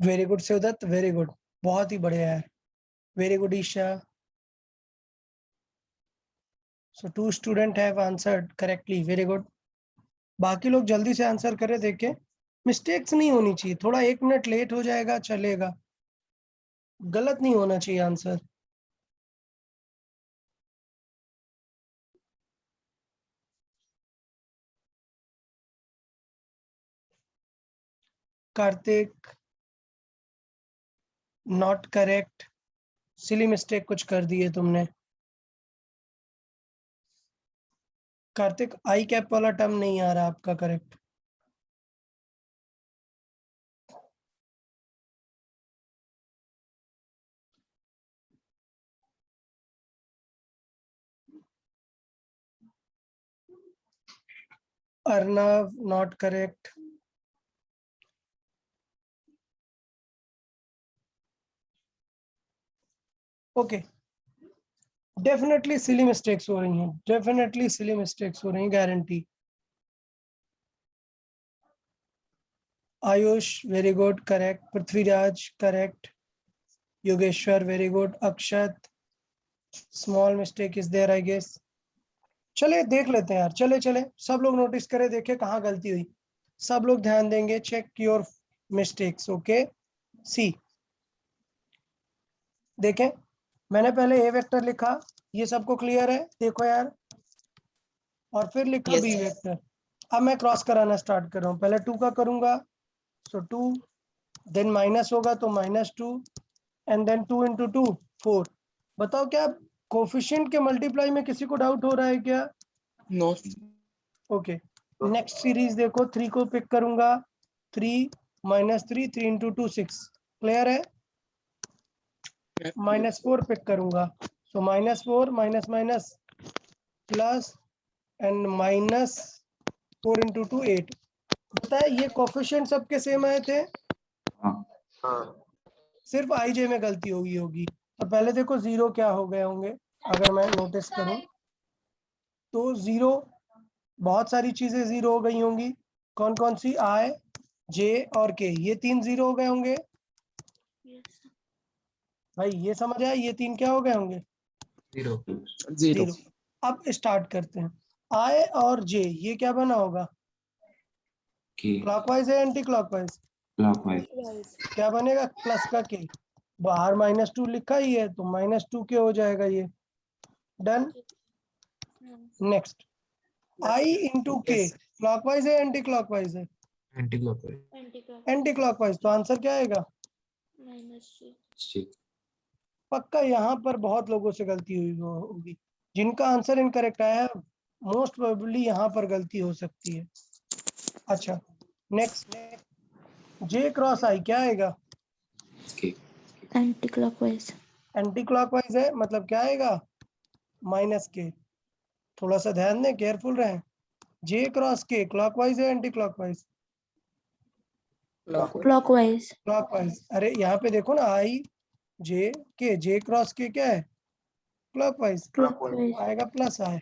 Speaker 1: very good Shivdatt, very good, बहुत ही बढ़िया है, very good Isha. So 2 student have answered correctly, very good. बाकी लोग जल्दी से आंसर करें, देखें मिस्टेक्स नहीं होनी चाहिए, थोड़ा 1 मिनट लेट हो जाएगा चलेगा, गलत नहीं होना चाहिए answer. Kartik, not correct, silly mistake कुछ कर दी है तुमने। कार्तिक, आई कैप वाला टर्म नहीं आ रहा आपका correct. Arnav, not correct. Okay, definitely silly mistakes हो रही हैं, डेफिनेटली सिली मिस्टेक्स हो रही हैं, guarantee. Ayush, very good, correct. Prithviraj, correct. Yogeshwar, very good. Akshat, small mistake is there I guess. चले देख लेते हैं यार, चले चले सब लोग नोटिस करें, देखें कहाँ गलती हुई, सब लोग ध्यान देंगे, चेक योर मिस्टेक्स। ओके, सी देखें, मैंने पहले ए वेक्टर लिखा, ये सबको क्लियर है, देखो यार, और फिर लिखा
Speaker 7: Yes,
Speaker 1: बी
Speaker 7: sir.
Speaker 1: वेक्टर। अब मैं क्रॉस कराना स्टार्ट कर रहा हूँ, पहले 2 का करूंगा, सो 2, देन माइनस होगा तो -2, एंड देन 2 इंटू 2 4। बताओ क्या कोफिशिएंट के मल्टीप्लाई में किसी को डाउट हो रहा है क्या?
Speaker 7: No.
Speaker 1: ओके, नेक्स्ट सीरीज देखो, 3 को पिक करूंगा, 3 -3, 3 इंटू 2 6, क्लियर है। -4 पिक करूंगा, सो -4 minus minus plus and -4 into 2 8। बताए ये कोफिशिएंट सबके सेम आए थे,
Speaker 6: हाँ,
Speaker 1: सिर्फ आई जे में गलती होगी। तो पहले देखो 0 क्या हो गए होंगे, अगर मैं नोटिस करूं तो 0, बहुत सारी चीजें 0 हो गई होंगी। कौन कौन सी? आई, जे और के, ये 3 0 हो गए होंगे। भाई ये समझ आया, ये 3 क्या हो गए होंगे?
Speaker 7: 0.
Speaker 1: 0। अब स्टार्ट करते हैं, आई और जे, ये क्या बना होगा?
Speaker 6: के
Speaker 1: क्लॉकवाइज है एंटी क्लॉकवाइज?
Speaker 6: क्लॉकवाइज।
Speaker 1: क्या बनेगा? प्लस का के, बाहर -2 लिखा ही है तो -2 के हो जाएगा ये, डन। नेक्स्ट, आई इंटू के,
Speaker 7: Yes.
Speaker 1: क्लॉकवाइज है एंटी क्लॉकवाइज है? एंटी क्लॉकवाइज, तो आंसर क्या आएगा? पक्का यहाँ पर बहुत लोगों से गलती हुई होगी, जिनका आंसर इनकरेक्ट आया है, मोस्ट प्रोबेबली यहाँ पर गलती हो सकती है। अच्छा, नेक्स्ट, जे क्रॉस आई क्या आएगा?
Speaker 6: के
Speaker 4: एंटी क्लॉकवाइज।
Speaker 1: एंटी क्लॉकवाइज है, मतलब क्या आएगा? -के। थोड़ा सा ध्यान दें, केयरफुल रहें। जे क्रॉस के क्लॉकवाइज है एंटी क्लॉकवाइज?
Speaker 4: क्लॉकवाइज।
Speaker 1: क्लॉकवाइज। अरे यहाँ पे देखो ना, आई जे के, जे क्रॉस के क्या है? क्लॉकवाइज।
Speaker 4: क्लॉकवाइज।
Speaker 1: आएगा प्लस आए,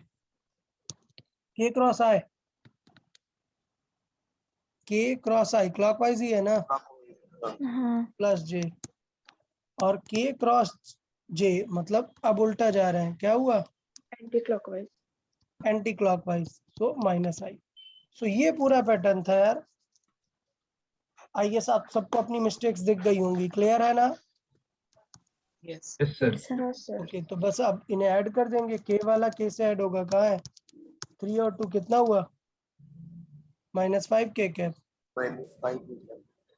Speaker 1: के क्रॉस आए, के क्रॉस आई क्लॉकवाइज ही है ना,
Speaker 4: हाँ।
Speaker 1: प्लस जे, और के क्रॉस जे मतलब अब उल्टा जा रहे हैं, क्या हुआ?
Speaker 3: Anti clockwise.
Speaker 1: Anti clockwise, so -i। सो ये पूरा पैटर्न था यार। आई गेस आप सबको अपनी मिस्टेक्स दिख गई होंगी, क्लियर है ना?
Speaker 7: Yes.
Speaker 3: हाँ सर।
Speaker 1: ओके, तो बस अब इन्हें ऐड कर देंगे, के वाला के से ऐड होगा, कहाँ है? 3 और 2 कितना हुआ? -5 के कैप,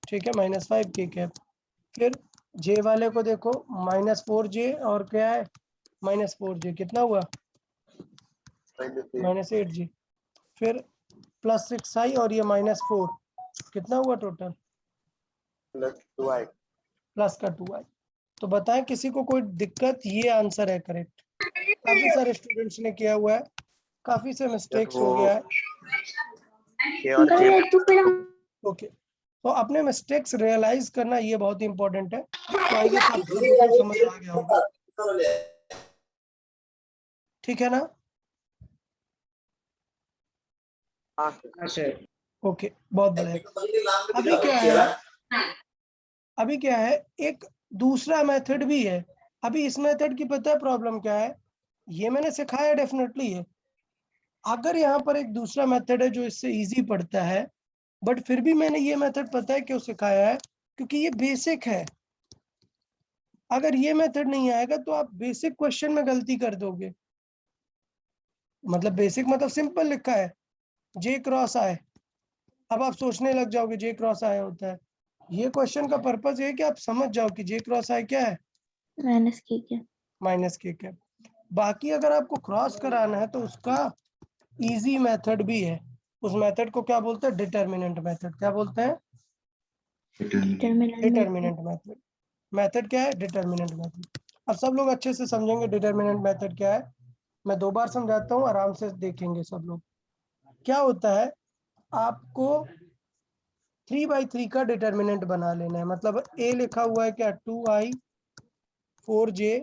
Speaker 1: ठीक है, -5 के कैप। फिर जे वाले को देखो, -4 जे और क्या है? -4 जे, कितना हुआ? -8 जे। फिर +6 आई और ये -4, कितना हुआ टोटल? प्लस का 2 आई। तो बताएं किसी को कोई दिक्कत? ये आंसर है करेक्ट। काफी सारे स्टूडेंट्स ने किया हुआ है, काफी से मिस्टेक्स हो गया है। ओके, तो अपने मिस्टेक्स रियलाइज करना ये बहुत इंपॉर्टेंट है। तो आई गेस आप सभी को समझ आ गया होगा, ठीक है ना?
Speaker 3: हाँ सर।
Speaker 1: ओके, बहुत बढ़िया। अभी क्या है, अभी क्या है, एक दूसरा मेथड भी है। अभी इस मेथड की पता है प्रॉब्लम क्या है, ये मैंने सिखाया डेफिनेटली है। अगर यहाँ पर एक दूसरा मेथड है जो इससे इजी पड़ता है, बट फिर भी मैंने ये मेथड पता है क्यों सिखाया है, क्योंकि ये बेसिक है। अगर ये मेथड नहीं आएगा तो आप बेसिक क्वेश्चन में गलती कर दोगे। मतलब बेसिक मतलब सिंपल लिखा है जे क्रॉस आई, अब आप सोचने लग जाओगे जे क्रॉस आई होता है। ये क्वेश्चन का पर्पस ये है कि आप समझ जाओ कि जे क्रॉस आई क्या है,
Speaker 4: माइनस के क्या।
Speaker 1: Minus K cap. बाकी अगर आपको क्रॉस कराना है तो उसका इजी मेथड भी है। उस मेथड को क्या बोलते हैं, डिटर्मिनेंट मेथड। क्या बोलते हैं, डिटर्मिनेंट मेथड। मेथड क्या है, डिटर्मिनेंट मेथड। अब सब लोग अच्छे से समझेंगे डिटर्मिनेंट मेथड क्या है। मैं 2 बार समझाता हूँ, आराम से देखेंगे सब लोग। क्या होता है, आपको 3/3 का डिटर्मिनेंट बना लेना है। मतलब ए लिखा हुआ है क्या, 2i 4j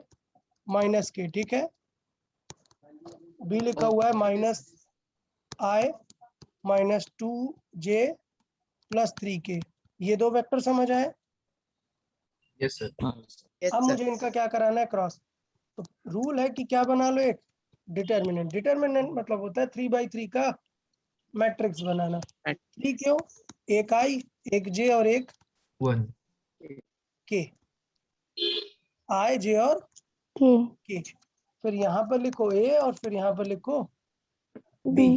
Speaker 1: माइनस के, ठीक है। बी लिखा हुआ है minus i minus 2j plus 3k। ये 2 वेक्टर समझ आए।
Speaker 7: Yes, sir.
Speaker 8: Yes,
Speaker 1: अब
Speaker 8: sir.
Speaker 1: मुझे इनका क्या कराना है, क्रॉस। तो रूल है कि क्या बना लो, एक डिटर्मिनेंट। डिटर्मिनेंट मतलब होता है 3/3 का मैट्रिक्स बनाना। 3 क्यों, एक i एक j और एक
Speaker 7: 1.
Speaker 1: k, i j और
Speaker 4: के
Speaker 1: k। फिर यहाँ पर लिखो a और फिर यहाँ पर लिखो b।
Speaker 4: बी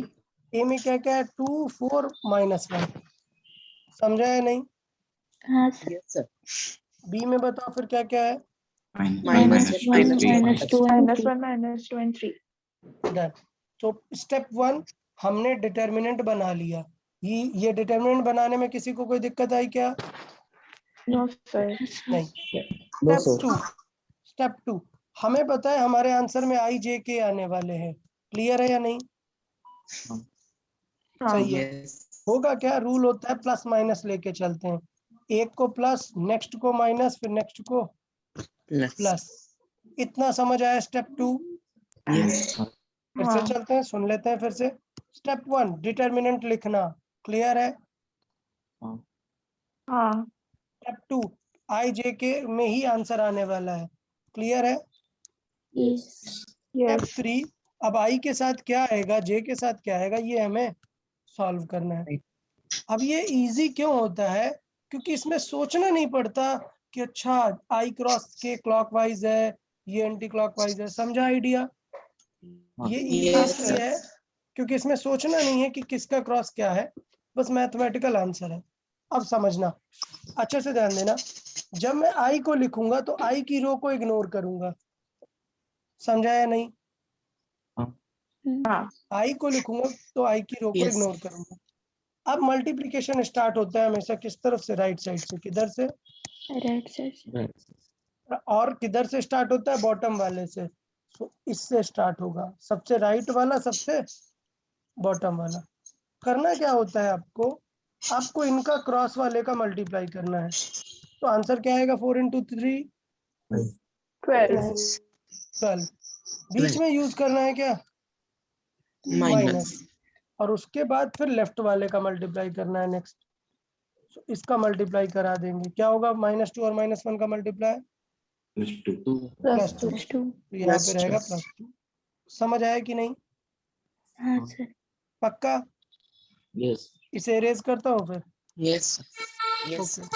Speaker 1: a में क्या क्या है, 2 4 -1। समझा है नहीं।
Speaker 4: हाँ सर।
Speaker 8: Yes, sir.
Speaker 1: b में बताओ फिर क्या क्या है,
Speaker 4: minus one
Speaker 6: -3.
Speaker 4: Minus two and three.
Speaker 1: Done. तो स्टेप 1 हमने डिटर्मिनेंट बना लिया। ये डिटर्मिनेंट बनाने में किसी को कोई दिक्कत आई क्या,
Speaker 2: No, sir.
Speaker 1: नहीं।
Speaker 8: No,
Speaker 1: step
Speaker 8: sir.
Speaker 1: 2, स्टेप 2 हमें पता है हमारे आंसर में i j k आने वाले हैं। क्लियर है या नहीं, सही है।
Speaker 8: Yes.
Speaker 1: होगा क्या, रूल होता है प्लस माइनस लेके चलते हैं। एक को प्लस, नेक्स्ट को माइनस, फिर नेक्स्ट को
Speaker 8: Plus.
Speaker 1: प्लस। इतना समझ आया स्टेप 2।
Speaker 8: Yes.
Speaker 1: फिर से चलते हैं, सुन लेते हैं फिर से। स्टेप 1 डिटर्मिनेंट लिखना, क्लियर है।
Speaker 2: हाँ.
Speaker 1: स्टेप 2 आई जे के में ही आंसर आने वाला है, क्लियर है।
Speaker 4: Yes
Speaker 1: step
Speaker 2: Yes.
Speaker 1: 3 अब आई के साथ क्या आएगा, जे के साथ क्या आएगा, ये हमें सॉल्व करना है। अब ये इजी क्यों होता है, क्योंकि इसमें सोचना नहीं पड़ता कि अच्छा आई क्रॉस के क्लॉकवाइज है, ये एंटी क्लॉकवाइज है। समझा आइडिया। ये इजी
Speaker 8: Yes,
Speaker 1: इसलिए है क्योंकि इसमें सोचना नहीं है कि किसका क्रॉस क्या है, बस मैथमेटिकल आंसर है। अब समझना, अच्छे से ध्यान देना। जब मैं आई को लिखूंगा तो आई की रो को इग्नोर करूंगा। समझा या नहीं,
Speaker 2: हाँ.
Speaker 1: आई को लिखूंगा तो आई की रो को
Speaker 8: Yes.
Speaker 1: इग्नोर करूंगा। अब मल्टीप्लिकेशन स्टार्ट होता है हमेशा किस तरफ से, राइट साइड से। किधर से,
Speaker 4: राइट साइड।
Speaker 1: और किधर से स्टार्ट होता है, बॉटम वाले से। सो इससे स्टार्ट होगा, सबसे राइट वाला सबसे बॉटम वाला। करना क्या होता है आपको, आपको इनका क्रॉस वाले का मल्टीप्लाई करना है। तो आंसर क्या आएगा, 4 × 3
Speaker 2: 12.
Speaker 1: 12। बीच में यूज करना है क्या,
Speaker 8: Minus.
Speaker 1: और उसके बाद फिर लेफ्ट वाले का मल्टीप्लाई करना है नेक्स्ट। तो इसका मल्टीप्लाई करा देंगे, क्या होगा, -2 और -1 का मल्टीप्लाई
Speaker 6: +2.
Speaker 1: +2।
Speaker 4: टू।
Speaker 1: तो यहाँ पे
Speaker 8: Plus
Speaker 1: रहेगा
Speaker 8: two.
Speaker 1: +2। समझ आया कि नहीं,
Speaker 4: हाँ सर।
Speaker 1: पक्का।
Speaker 6: Yes.
Speaker 1: इसे इरेज करता हूँ फिर।
Speaker 8: Yes. Yes.
Speaker 1: ओके,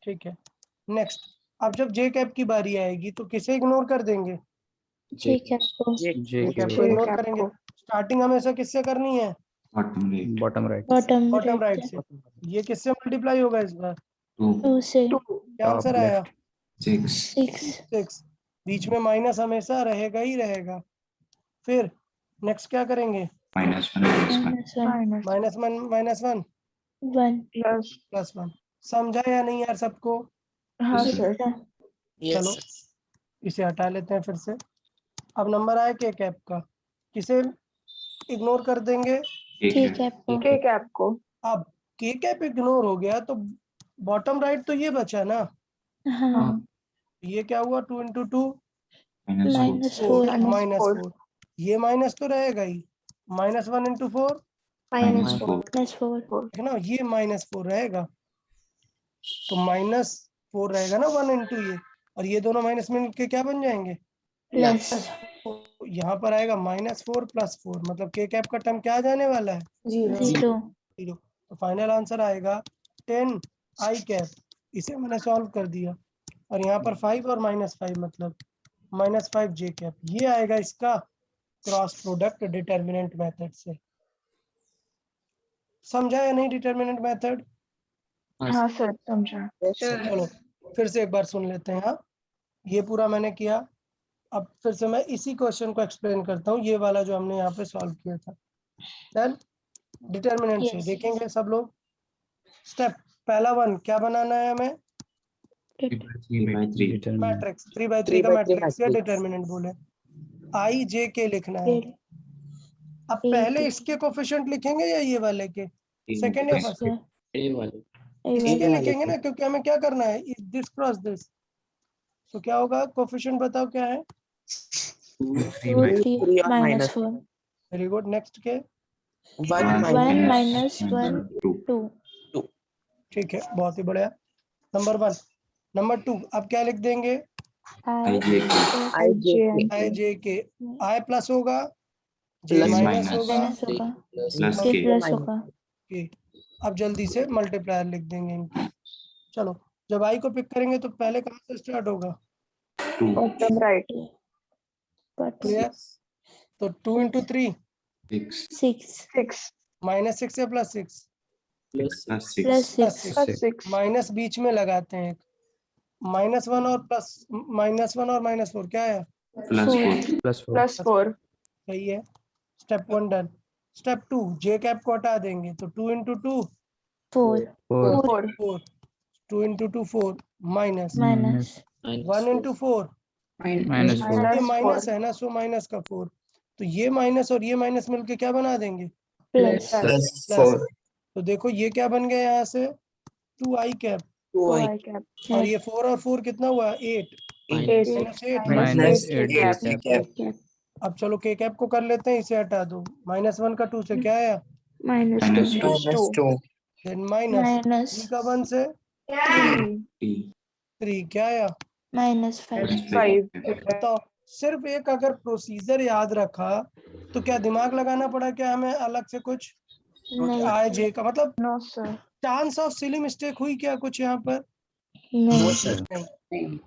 Speaker 1: ठीक है। नेक्स्ट, अब जब जे कैप की बारी आएगी तो किसे इग्नोर कर देंगे,
Speaker 4: जे कैप
Speaker 1: जे कैप को इग्नोर करेंगे। स्टार्टिंग हमेशा किससे करनी है,
Speaker 6: Bottom right.
Speaker 7: Bottom right.
Speaker 4: Bottom
Speaker 1: bottom right
Speaker 4: right
Speaker 1: से। ये किससे मल्टीप्लाई होगा इस बार,
Speaker 6: 2.
Speaker 4: टू से
Speaker 1: क्या आंसर आया,
Speaker 6: 6.
Speaker 4: 6
Speaker 1: 6। बीच में माइनस हमेशा रहेगा ही रहेगा। फिर नेक्स्ट क्या करेंगे,
Speaker 6: -1 -1.
Speaker 1: -1
Speaker 4: 1
Speaker 2: Plus.
Speaker 1: +1। समझा या नहीं यार सबको,
Speaker 2: हाँ
Speaker 6: Yes,
Speaker 2: sir.
Speaker 8: Yes.
Speaker 1: चलो इसे हटा लेते हैं फिर से। अब नंबर आया के कैप का, किसे इग्नोर कर देंगे,
Speaker 6: K
Speaker 4: के
Speaker 6: cap.
Speaker 4: कैप
Speaker 2: के कैप को.
Speaker 1: अब के कैप इग्नोर हो गया तो बॉटम राइट तो ये बचा ना,
Speaker 4: हाँ
Speaker 1: ये क्या हुआ, 2 × 2
Speaker 4: माइनस
Speaker 1: फोर,
Speaker 4: 4
Speaker 1: -4। ये माइनस तो रहेगा ही, -1 × 4
Speaker 6: -4.
Speaker 4: +4
Speaker 1: है ना, ये -4 रहेगा। तो 4 रहेगा ना 1 इंटू ये, और ये दोनों माइनस में के क्या बन जाएंगे,
Speaker 4: प्लस
Speaker 1: तो यहाँ पर आएगा -4 + 4, मतलब के कैप का टर्म क्या आ जाने वाला है,
Speaker 4: 0
Speaker 1: 0। तो फाइनल आंसर आएगा 10 आई कैप। इसे मैंने सॉल्व कर दिया, और यहाँ पर 5 और -5 मतलब -5 जे कैप, ये आएगा इसका क्रॉस प्रोडक्ट डिटर्मिनेंट मेथड से। समझा या नहीं डिटर्मिनेंट मेथड?
Speaker 2: हाँ सर समझा।
Speaker 3: सर
Speaker 1: चलो फिर से एक बार सुन लेते हैं। हाँ, ये पूरा मैंने किया, अब फिर से मैं इसी क्वेश्चन को एक्सप्लेन करता हूँ, ये वाला जो हमने यहाँ पे सॉल्व किया था। डन। डिटर्मिनेंट से
Speaker 4: Yes.
Speaker 1: देखेंगे सब लोग। स्टेप पहला 1 क्या बनाना है हमें,
Speaker 6: 3/3
Speaker 1: मैट्रिक्स 3/3 का मैट्रिक्स या डिटर्मिनेंट बोले, आई जे के लिखना है। अब पहले इसके कोफिशिएंट लिखेंगे या ये वाले के, सेकंड या फर्स्ट? इसके लिखेंगे ना, क्योंकि हमें क्या करना है, दिस क्रॉस दिस। तो क्या होगा, कोफिशिएंट बताओ क्या है?
Speaker 4: 2 3 -4
Speaker 1: वेरी गुड। नेक्स्ट के
Speaker 4: 1 -1 2
Speaker 1: ठीक है, बहुत ही बढ़िया। नंबर 1। नंबर 2 अब क्या लिख देंगे,
Speaker 4: I
Speaker 1: आई जे के, आई प्लस होगा, जे
Speaker 6: Plus
Speaker 1: माइनस
Speaker 6: minus.
Speaker 1: होगा,
Speaker 4: माइनस होगा,
Speaker 6: प्लस
Speaker 4: के
Speaker 6: के
Speaker 4: प्लस होगा।
Speaker 1: के। अब जल्दी से मल्टीप्लायर लिख देंगे इनकी। चलो, जब आई को पिक करेंगे तो पहले कहाँ से स्टार्ट होगा,
Speaker 6: 2
Speaker 2: बॉटम राइट।
Speaker 1: क्लियर? तो 2 × 3
Speaker 6: 6
Speaker 4: 6
Speaker 2: 6
Speaker 1: -6 या +6?
Speaker 6: plus
Speaker 4: प्लस
Speaker 6: 6
Speaker 4: 6
Speaker 2: + 6
Speaker 1: माइनस बीच में लगाते हैं, -1 और -1 और -4 क्या है,
Speaker 6: plus 4
Speaker 2: + 4
Speaker 1: सही है। Step 1 done. स्टेप 2 जे कैप को हटा देंगे, तो 2 × 2
Speaker 4: 4
Speaker 2: 4
Speaker 1: 4, 2 × 2 4, माइनस
Speaker 4: माइनस
Speaker 1: 1 × 4,
Speaker 7: -4
Speaker 1: ये
Speaker 2: -4
Speaker 1: माइनस है ना, सो माइनस का 4। तो ये माइनस और ये माइनस मिलके क्या बना देंगे,
Speaker 4: प्लस
Speaker 1: प्लस। तो देखो ये क्या बन गया यहाँ से, 2 आई कैप,
Speaker 2: 2 i cap
Speaker 1: और ये 4 और 4 कितना हुआ, 8
Speaker 2: 8
Speaker 1: -8
Speaker 7: -8
Speaker 2: cap
Speaker 1: अब चलो के कैप को कर लेते हैं, इसे हटा दो, -1 का 2 से क्या आया,
Speaker 2: -2
Speaker 1: देन माइनस
Speaker 4: माइनस
Speaker 1: 3 का 1 से
Speaker 2: 3
Speaker 6: t
Speaker 1: 3 क्या आया।
Speaker 4: -5
Speaker 2: 5
Speaker 1: बताओ, सिर्फ एक अगर प्रोसीजर याद रखा तो क्या दिमाग लगाना पड़ा क्या हमें अलग से कुछ,
Speaker 4: नहीं
Speaker 1: आई जे का मतलब
Speaker 2: no sir.
Speaker 1: Chance of silly mistake हुई क्या कुछ यहाँ पर,
Speaker 4: नहीं
Speaker 1: नहीं,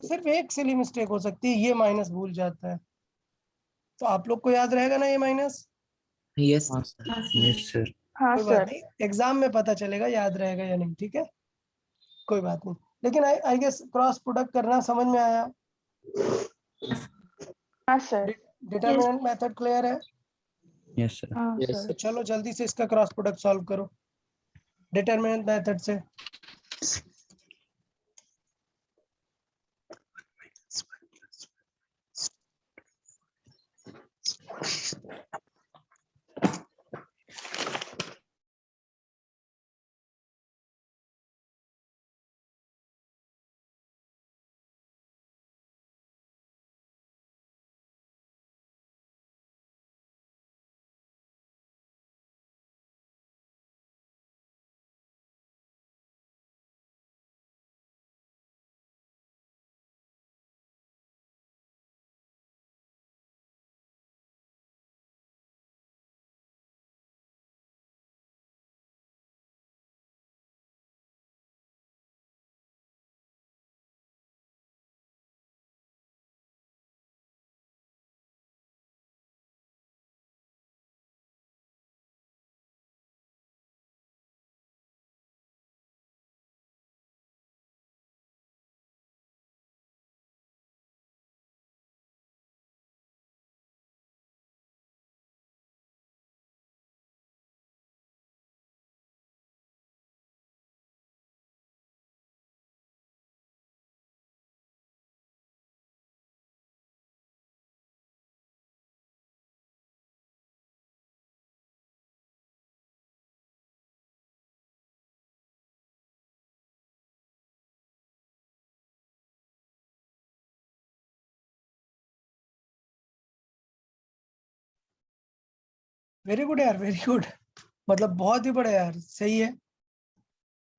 Speaker 1: सिर्फ एक सिली मिस्टेक हो सकती है, ये माइनस भूल जाता है। तो आप लोग को याद रहेगा ना ये माइनस,
Speaker 7: यस सर
Speaker 2: हाँ
Speaker 1: कोई बात
Speaker 2: सर।
Speaker 1: नहीं, एग्जाम में पता चलेगा याद रहेगा या नहीं, ठीक है, कोई बात नहीं। लेकिन आई गेस क्रॉस प्रोडक्ट करना समझ में आया,
Speaker 2: हाँ सर।
Speaker 1: डिटरमिनेंट मेथड क्लियर है।
Speaker 7: यस सर
Speaker 2: हाँ
Speaker 1: तो
Speaker 2: सर।
Speaker 1: चलो जल्दी से इसका क्रॉस प्रोडक्ट सॉल्व करो डिटरमिनेंट मेथड से। वेरी गुड यार, वेरी गुड, मतलब बहुत ही बड़ा यार, सही है।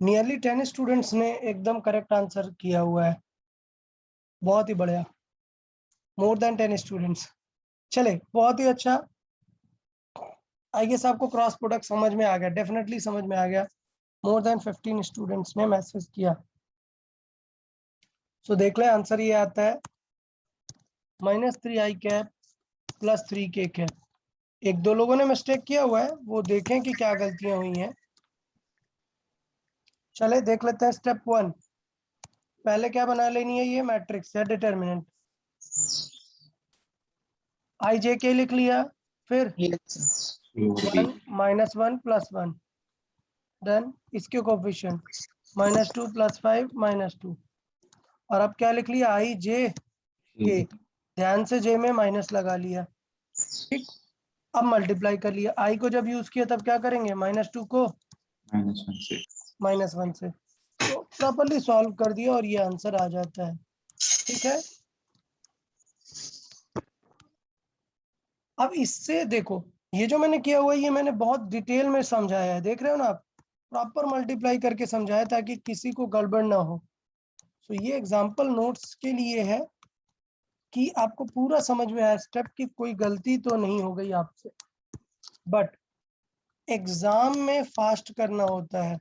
Speaker 1: नियरली 10 स्टूडेंट्स ने एकदम करेक्ट आंसर किया हुआ है, बहुत ही बढ़िया, मोर देन 10 स्टूडेंट्स। चले, बहुत ही अच्छा। आई गेस आपको क्रॉस प्रोडक्ट समझ में आ गया, डेफिनेटली समझ में आ गया। मोर देन 15 स्टूडेंट्स ने मैसेज किया। सो देख ले, आंसर ये आता है -3i cap plus 3k cap. एक दो लोगों ने मिस्टेक किया हुआ है, वो देखें कि क्या गलतियां हुई हैं। चले देख लेते हैं स्टेप 1। पहले क्या बना लेनी है, ये मैट्रिक्स है डिटर्मिनेंट। आई जे के लिख लिया, फिर
Speaker 8: Yes, sir.
Speaker 1: 1 -1 + 1, देन इसके कोफिशिएंट -2 + 5 -2। और अब क्या लिख लिया, आई जे के, ध्यान से जे में माइनस लगा लिया, ठीक। अब मल्टीप्लाई कर लिया, आई को जब यूज किया तब क्या करेंगे, -2 को
Speaker 6: -1 से
Speaker 1: -1 से, तो प्रॉपर्ली सॉल्व कर दिया और ये आंसर आ जाता है, ठीक है। अब इससे देखो, ये जो मैंने किया हुआ है ये मैंने बहुत डिटेल में समझाया है, देख रहे हो ना आप, प्रॉपर मल्टीप्लाई करके समझाया ताकि किसी को गड़बड़ ना हो। तो ये एग्जांपल नोट्स के लिए है कि आपको पूरा समझ में आया स्टेप की कोई गलती तो नहीं हो गई आपसे। बट एग्जाम में फास्ट करना होता है,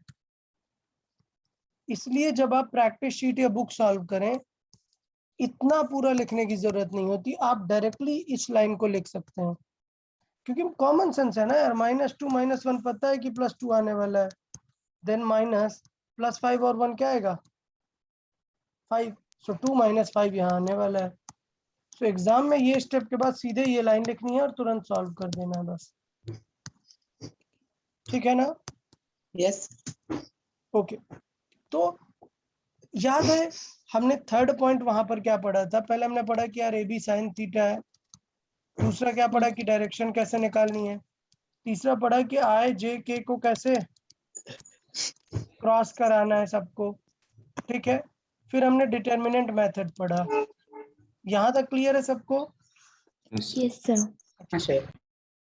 Speaker 1: इसलिए जब आप प्रैक्टिस शीट या बुक सॉल्व करें, इतना पूरा लिखने की जरूरत नहीं होती, आप डायरेक्टली इस लाइन को लिख सकते हैं, क्योंकि कॉमन सेंस है ना यार। -2 -1 पता है कि +2 आने वाला है, देन माइनस +5 और 1 क्या आएगा, 5। सो 2 - 5 यहाँ आने वाला है। तो एग्जाम में ये स्टेप के बाद सीधे ये लाइन लिखनी है और तुरंत सॉल्व कर देना है बस, ठीक है ना।
Speaker 8: Yes.
Speaker 1: ओके, तो याद है हमने थर्ड पॉइंट वहां पर क्या पढ़ा था, पहले हमने पढ़ा कि यार AB sin थीटा है, दूसरा क्या पढ़ा कि डायरेक्शन कैसे निकालनी है, तीसरा पढ़ा कि आई जे के को कैसे क्रॉस कराना है सबको, ठीक है। फिर हमने डिटर्मिनेंट मेथड पढ़ा। यहाँ तक क्लियर है सबको?
Speaker 4: Yes, sir.
Speaker 3: हाँ सर।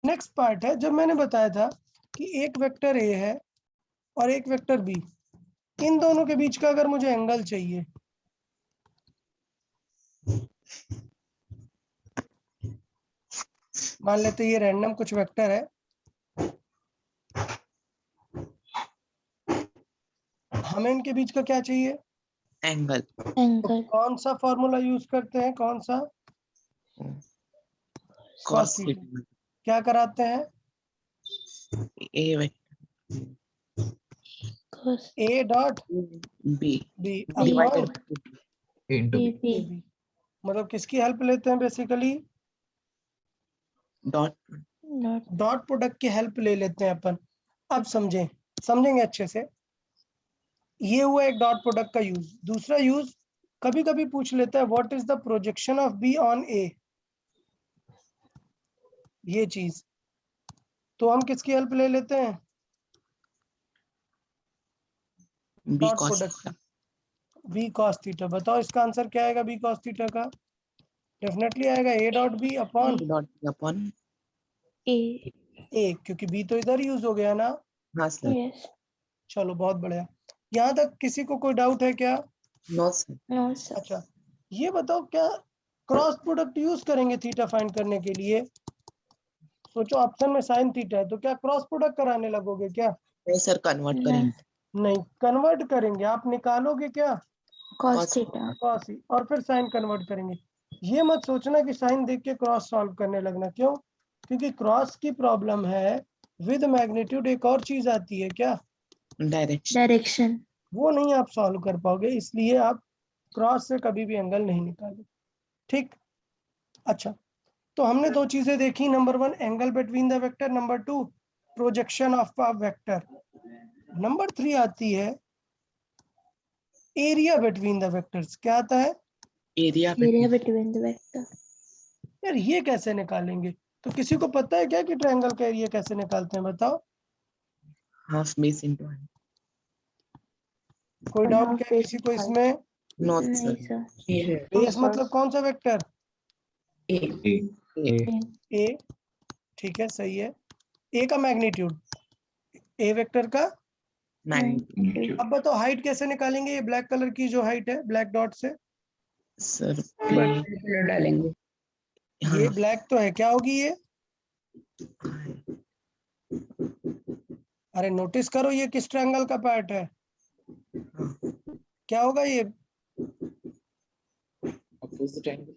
Speaker 1: नेक्स्ट पार्ट है, जब मैंने बताया था कि एक वेक्टर ए है और एक वेक्टर बी, इन दोनों के बीच का अगर मुझे एंगल चाहिए, मान लेते ये रैंडम कुछ वेक्टर है, हमें इनके बीच का क्या चाहिए,
Speaker 8: Angle.
Speaker 1: तो
Speaker 4: Angle.
Speaker 1: कौन सा फॉर्मूला यूज करते हैं, कौन सा,
Speaker 8: Cos
Speaker 1: थीटा।
Speaker 8: theta.
Speaker 1: क्या कराते हैं,
Speaker 8: A vector.
Speaker 4: Cos
Speaker 1: A dot
Speaker 8: B.
Speaker 1: B
Speaker 8: Divided
Speaker 1: upon
Speaker 8: by
Speaker 4: B.
Speaker 1: B. मतलब किसकी हेल्प लेते हैं basically,
Speaker 8: dot.
Speaker 4: Not
Speaker 1: dot product की हेल्प ले लेते हैं अपन। अब समझेंगे अच्छे से। ये हुआ एक डॉट प्रोडक्ट का यूज। दूसरा यूज कभी कभी पूछ लेता है what is the projection of B on A, ये चीज, तो हम किसकी हेल्प ले लेते हैं,
Speaker 8: B
Speaker 1: dot
Speaker 8: cos
Speaker 1: product,
Speaker 8: theta.
Speaker 1: B cos theta. बताओ इसका आंसर क्या आएगा बी कॉस थीटा का, डेफिनेटली आएगा A dot B upon
Speaker 8: A dot B upon.
Speaker 4: A.
Speaker 1: A, क्योंकि बी तो इधर यूज हो गया ना।
Speaker 8: हाँ sir.
Speaker 4: Yes.
Speaker 1: चलो बहुत बढ़िया, यहाँ तक किसी को कोई डाउट है क्या?
Speaker 8: No sir.
Speaker 4: No, sir.
Speaker 1: अच्छा, ये बताओ क्या क्रॉस प्रोडक्ट यूज करेंगे थीटा फाइंड करने के लिए? सोचो ऑप्शन में साइन थीटा है, तो क्या क्रॉस प्रोडक्ट कराने लगोगे क्या?
Speaker 8: नहीं sir, convert
Speaker 4: No.
Speaker 8: करेंगे.
Speaker 1: नहीं, कन्वर्ट करेंगे। आप निकालोगे क्या,
Speaker 4: Cos
Speaker 8: Cos
Speaker 4: theta.
Speaker 1: कॉस ही, और फिर साइन कन्वर्ट करेंगे। ये मत सोचना कि साइन देख के क्रॉस सॉल्व करने लगना, क्यों? क्योंकि क्रॉस की प्रॉब्लम है विद मैग्नीट्यूड, एक और चीज आती है क्या,
Speaker 8: Direction.
Speaker 4: Direction.
Speaker 1: वो नहीं आप सॉल्व कर पाओगे, इसलिए आप क्रॉस से कभी भी एंगल नहीं निकालो, ठीक। अच्छा, तो हमने दो चीजें देखी, number 1 angle between the vector, number 2 projection of a vector, number 3 आती है एरिया बिटवीन द वेक्टर्स। क्या आता है
Speaker 8: Area.
Speaker 4: Area between the vector.
Speaker 1: यार, ये कैसे निकालेंगे? तो किसी को पता है क्या कि ट्रायंगल का एरिया कैसे निकालते हैं, बताओ।
Speaker 8: Half base into height.
Speaker 1: कोई
Speaker 4: One
Speaker 1: डाउट
Speaker 4: half
Speaker 1: क्या
Speaker 4: base
Speaker 1: किसी को
Speaker 4: into height.
Speaker 1: इसमें?
Speaker 8: No
Speaker 4: नहीं
Speaker 8: sir.
Speaker 4: sir.
Speaker 1: बेस मतलब कौन सा वेक्टर,
Speaker 6: A
Speaker 1: ए, ठीक है, सही है। ए का मैग्नीट्यूड, ए वेक्टर का
Speaker 8: magnitude.
Speaker 6: magnitude.
Speaker 1: अब बताओ हाइट कैसे निकालेंगे? ये ब्लैक कलर की जो हाइट है ब्लैक डॉट से,
Speaker 8: Sir,
Speaker 3: कलर डालेंगे।
Speaker 1: ये ब्लैक तो है, क्या होगी ये? अरे नोटिस करो ये किस ट्रायंगल का पार्ट है, क्या होगा ये?
Speaker 6: Opposite angle.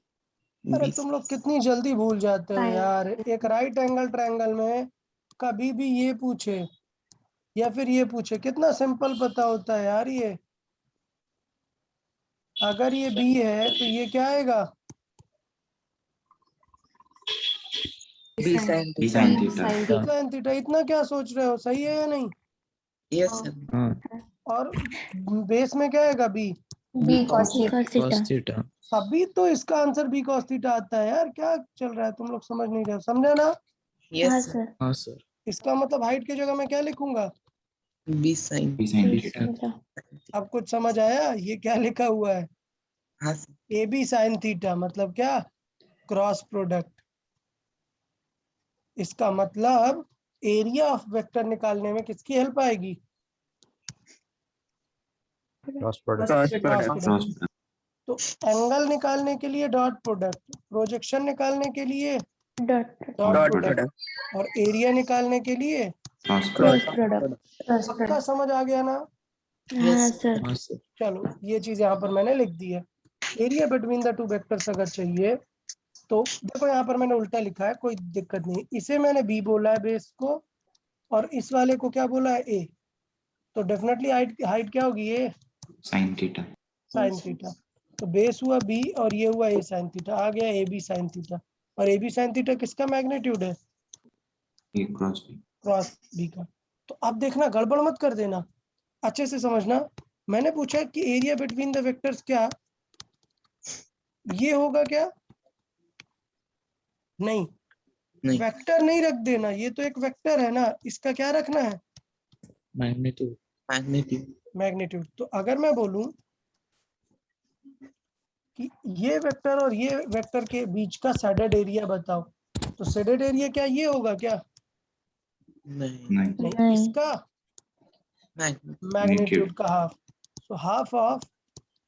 Speaker 1: अरे तुम लोग कितनी जल्दी भूल जाते हो
Speaker 4: Side.
Speaker 1: यार। एक राइट एंगल ट्रायंगल में कभी भी ये पूछे या फिर ये पूछे, कितना सिंपल पता होता है यार ये। अगर ये बी है तो ये क्या आएगा?
Speaker 8: B sin
Speaker 6: B
Speaker 8: theta.
Speaker 6: sin theta.
Speaker 1: sin theta. इतना क्या सोच रहे हो, सही है या नहीं?
Speaker 8: Yes, sir.
Speaker 7: हाँ
Speaker 1: और बेस में क्या आएगा? B.
Speaker 2: B cos
Speaker 4: Cos
Speaker 2: theta.
Speaker 4: theta.
Speaker 7: cos theta.
Speaker 1: तभी तो इसका आंसर बी cos थीटा आता है यार। क्या चल रहा है, तुम लोग समझ नहीं रहे हो, समझा ना?
Speaker 4: हाँ
Speaker 8: Yes, sir.
Speaker 4: सर।
Speaker 7: हाँ सर
Speaker 1: इसका मतलब हाइट की जगह मैं क्या लिखूंगा?
Speaker 8: B sin.
Speaker 6: B sin
Speaker 4: B
Speaker 6: theta.
Speaker 4: theta.
Speaker 1: अब कुछ समझ आया? ये क्या लिखा हुआ है?
Speaker 8: हाँ sir.
Speaker 1: A B sine theta, मतलब क्या? Cross product. इसका मतलब एरिया ऑफ वेक्टर निकालने में किसकी हेल्प आएगी?
Speaker 7: cross product.
Speaker 1: Cross product.
Speaker 6: Cross.
Speaker 1: तो एंगल निकालने के लिए डॉट प्रोडक्ट, प्रोजेक्शन निकालने के लिए
Speaker 4: Dot.
Speaker 1: डॉट प्रोडक्ट, और एरिया निकालने के लिए
Speaker 6: Cross.
Speaker 4: Cross product.
Speaker 2: Cross
Speaker 1: पक्का
Speaker 2: product.
Speaker 1: समझ आ गया ना?
Speaker 4: हाँ सर।
Speaker 7: हाँ सर
Speaker 1: चलो ये चीज यहाँ पर मैंने लिख दी है। Area between the two vectors अगर चाहिए तो देखो यहाँ पर मैंने उल्टा लिखा है, कोई दिक्कत नहीं। इसे मैंने बी बोला है बेस को, और इस वाले को क्या बोला है? ए। तो डेफिनेटली हाइट क्या होगी? ए
Speaker 6: Sin theta.
Speaker 1: Sign theta. तो बेस हुआ बी और ये हुआ ए साइन थीटा, आ गया ए बी साइन थीटा। और ए बी साइन थीटा किसका मैग्नीट्यूड है?
Speaker 6: A cross B.
Speaker 1: Cross B का। तो अब देखना, गड़बड़ मत कर देना, अच्छे से समझना। मैंने पूछा कि एरिया बिटवीन द वेक्टर्स क्या ये होगा क्या? नहीं,
Speaker 8: नहीं.
Speaker 1: वेक्टर नहीं रख देना, ये तो एक वेक्टर है ना, इसका क्या रखना है?
Speaker 7: magnitude.
Speaker 8: Magnitude.
Speaker 1: मैग्नीट्यूड। तो अगर मैं बोलूं कि ये वेक्टर और ये वेक्टर के बीच का शेडेड एरिया बताओ, तो शेडेड एरिया क्या ये होगा क्या?
Speaker 8: नहीं.
Speaker 6: नहीं.
Speaker 1: नहीं,
Speaker 4: नहीं।
Speaker 1: इसका
Speaker 8: Magnitude.
Speaker 1: मैग्नीट्यूड का हाफ। सो हाफ ऑफ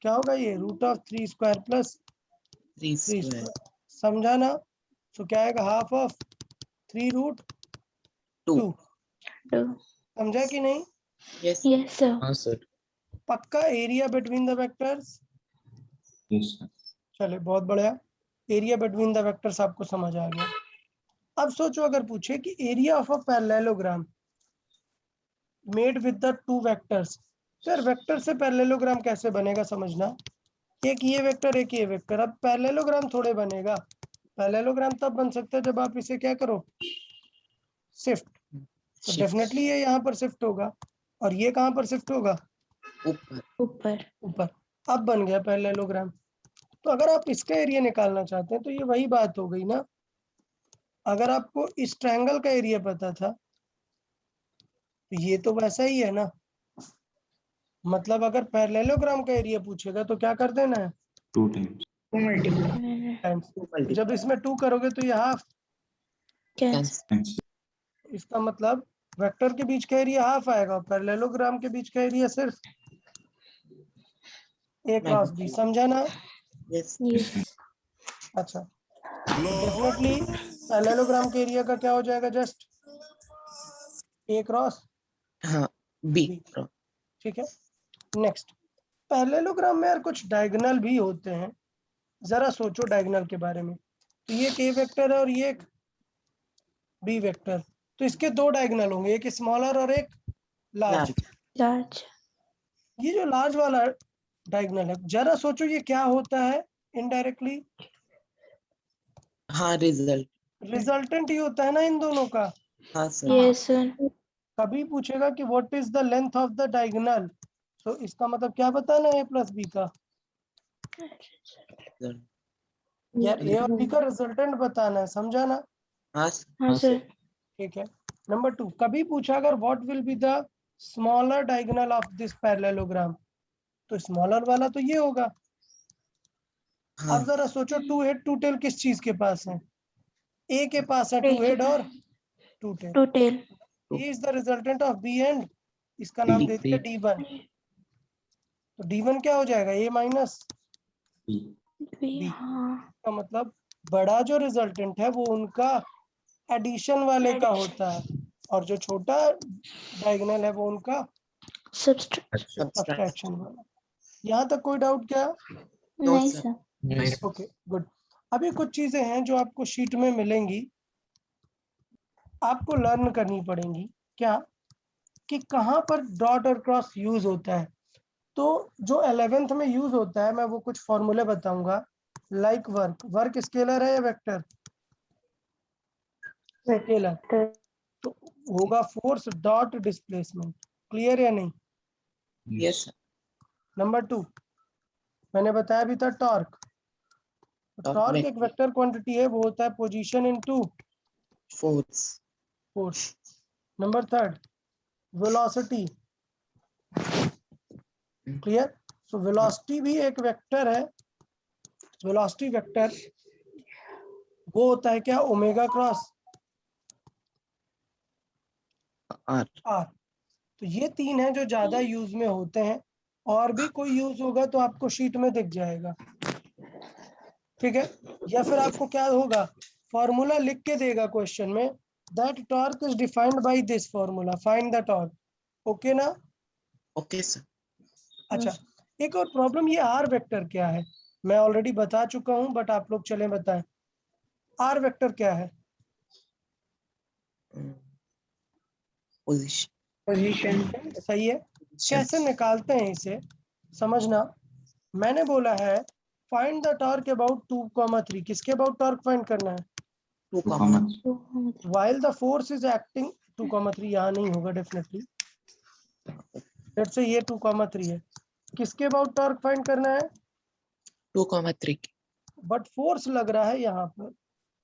Speaker 1: क्या होगा? ये root of 3 square plus
Speaker 8: 3
Speaker 1: 3
Speaker 8: square.
Speaker 1: Square, समझा ना? सो क्या आएगा? Half of 3 root
Speaker 8: 2.
Speaker 1: 2।
Speaker 4: Two.
Speaker 1: समझा कि नहीं?
Speaker 8: Yes.
Speaker 4: Yes sir.
Speaker 7: हाँ सर
Speaker 1: पक्का area between the vectors?
Speaker 6: Yes, sir.
Speaker 1: चले बहुत बढ़िया, एरिया बिटवीन द वेक्टर्स आपको समझ आ गया। अब सोचो अगर पूछे कि area of a parallelogram made with the two vectors, sir vector से पैरेललोग्राम कैसे बनेगा? समझना, एक ये वेक्टर एक ये वेक्टर। अब पैरेललोग्राम थोड़े बनेगा, पैरेललोग्राम तब बन सकता है जब आप इसे क्या करो? शिफ्ट। तो
Speaker 8: Shift.
Speaker 1: डेफिनेटली ये यहाँ पर शिफ्ट होगा, और ये कहाँ पर शिफ्ट होगा?
Speaker 8: ऊपर.
Speaker 4: ऊपर।
Speaker 1: ऊपर। अब बन गया पैरेललोग्राम। तो अगर आप इसका एरिया निकालना चाहते हैं तो ये वही बात हो गई ना। अगर आपको इस ट्रायंगल का एरिया पता था तो ये तो वैसा ही है ना। मतलब अगर पैरेललोग्राम का एरिया पूछेगा तो क्या कर देना है?
Speaker 6: 2 times.
Speaker 3: मल्टीप्लाई।
Speaker 1: टाइम्स।
Speaker 8: Multiply.
Speaker 1: जब इसमें 2 करोगे तो ये हाफ।
Speaker 4: Cancel.
Speaker 6: Times.
Speaker 1: इसका मतलब वेक्टर के बीच का एरिया हाफ आएगा, पैरेललोग्राम के बीच का एरिया सिर्फ ए क्रॉस बी। समझा ना?
Speaker 8: Yes.
Speaker 4: Yes.
Speaker 1: अच्छा, डेफिनेटली पैरेललोग्राम के एरिया का क्या हो जाएगा? जस्ट ए क्रॉस
Speaker 8: हाँ. B.
Speaker 1: B। ठीक है। नेक्स्ट, पैरेललोग्राम में यार कुछ डायगोनल भी होते हैं, जरा सोचो डायगोनल के बारे में। तो ये एक ए वेक्टर है और ये एक बी वेक्टर, तो इसके 2 डायगोनल होंगे, एक स्मॉलर और एक लार्ज।
Speaker 8: Large.
Speaker 4: Large.
Speaker 1: ये जो लार्ज वाला डायगोनल है, जरा सोचो ये क्या होता है? इनडायरेक्टली
Speaker 8: हाँ. Result.
Speaker 1: रिजल्टेंट ही होता है ना इन दोनों का।
Speaker 8: हाँ sir.
Speaker 4: Yes sir.
Speaker 1: कभी पूछेगा कि what is the length of the diagonal, तो इसका मतलब क्या बताना है? ए प्लस बी का।
Speaker 8: Result.
Speaker 1: यार ए और बी का रिजल्टेंट बताना है, समझा ना?
Speaker 8: हाँ sir.
Speaker 4: हाँ सर।
Speaker 1: ठीक है। नंबर 2, कभी पूछा अगर what will be the smaller diagonal of this parallelogram, तो स्मॉलर वाला तो ये होगा।
Speaker 8: हाँ.
Speaker 1: अब जरा सोचो 2 हेड 2 टेल किस चीज के पास है? ए के पास है
Speaker 4: A
Speaker 1: 2
Speaker 4: के
Speaker 1: हेड
Speaker 4: पास।
Speaker 1: और 2 tail.
Speaker 4: Two tail.
Speaker 1: A is the resultant of B and इसका नाम
Speaker 8: D.
Speaker 1: दे दिया D1, तो D1 क्या हो जाएगा, A माइनस
Speaker 6: B.
Speaker 4: B, हाँ
Speaker 1: का मतलब बड़ा जो रिजल्टेंट है वो उनका एडिशन वाले का होता है, और जो छोटा डायगोनल है वो उनका
Speaker 4: subtract
Speaker 1: सब्सट्रैक्शन वाला। यहाँ तक कोई डाउट क्या?
Speaker 8: No,
Speaker 4: नहीं
Speaker 8: sir.
Speaker 4: Sir
Speaker 7: Yes.
Speaker 1: Okay good. अभी कुछ चीजें हैं जो आपको शीट में मिलेंगी, आपको लर्न करनी पड़ेंगी। क्या? कि कहाँ पर डॉट और क्रॉस यूज होता है। तो जो 11th में यूज होता है, मैं वो कुछ फॉर्मूले बताऊंगा। लाइक वर्क, वर्क स्केलर है या वेक्टर? स्केलर। तो होगा फोर्स डॉट डिस्प्लेसमेंट। क्लियर या नहीं?
Speaker 8: Yes, sir.
Speaker 1: नंबर 2 मैंने बताया भी था टॉर्क। टॉर्क
Speaker 8: Torque
Speaker 1: एक वेक्टर क्वांटिटी है, वो होता है position into
Speaker 8: force.
Speaker 1: Force. Number 3 velocity. Clear? So velocity भी एक वेक्टर है। वेलोसिटी वेक्टर वो होता है क्या, ओमेगा क्रॉस
Speaker 8: R.
Speaker 1: आर। तो ये 3 है जो ज्यादा यूज में होते हैं, और भी कोई यूज होगा तो आपको शीट में दिख जाएगा। ठीक है? या फिर आपको क्या होगा, फॉर्मूला लिख के देगा क्वेश्चन में, that torque is defined by this formula, find the torque. Okay ना?
Speaker 8: Okay, sir.
Speaker 1: अच्छा, एक और प्रॉब्लम, ये आर वेक्टर क्या है, मैं ऑलरेडी बता चुका हूं, बट आप लोग चलें बताएं। आर वेक्टर क्या है?
Speaker 8: Position.
Speaker 3: पोजीशन।
Speaker 1: सही है। कैसे निकालते हैं इसे, समझना। मैंने बोला है फाइंड द टॉर्क अबाउट 2,3। किसके अबाउट टॉर्क फाइंड करना है?
Speaker 8: 2,
Speaker 6: 2,
Speaker 8: comma.
Speaker 4: 2,
Speaker 1: while the force is acting 2,3 यहाँ नहीं होगा डेफिनेटली। लेट्स से ये 2,3 है। किसके अबाउट टॉर्क फाइंड करना है?
Speaker 8: 2, 3.
Speaker 1: बट फोर्स लग रहा है यहाँ पर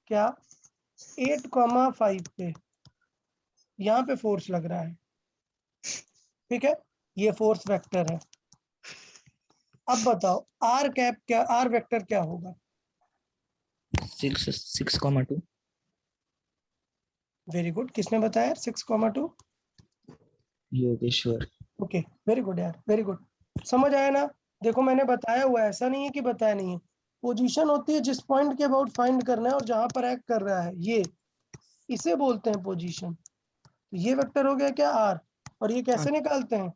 Speaker 1: क्या, 8,5 पे, यहाँ पे फोर्स लग रहा है। ठीक है, ये फोर्स वेक्टर है। अब बताओ आर कैप क्या, आर वेक्टर क्या होगा?
Speaker 7: 6,2.
Speaker 1: वेरी गुड, किसने बताया 6,2?
Speaker 7: योगेश्वर.
Speaker 1: ओके वेरी गुड यार, वेरी गुड। समझ आया ना? देखो मैंने बताया हुआ है, ऐसा नहीं है कि बताया नहीं है। पोजीशन होती है जिस पॉइंट के अबाउट फाइंड करना है और जहां पर एक्ट कर रहा है, ये इसे बोलते हैं पोजीशन। तो ये वेक्टर हो गया क्या, आर। और ये कैसे निकालते हैं,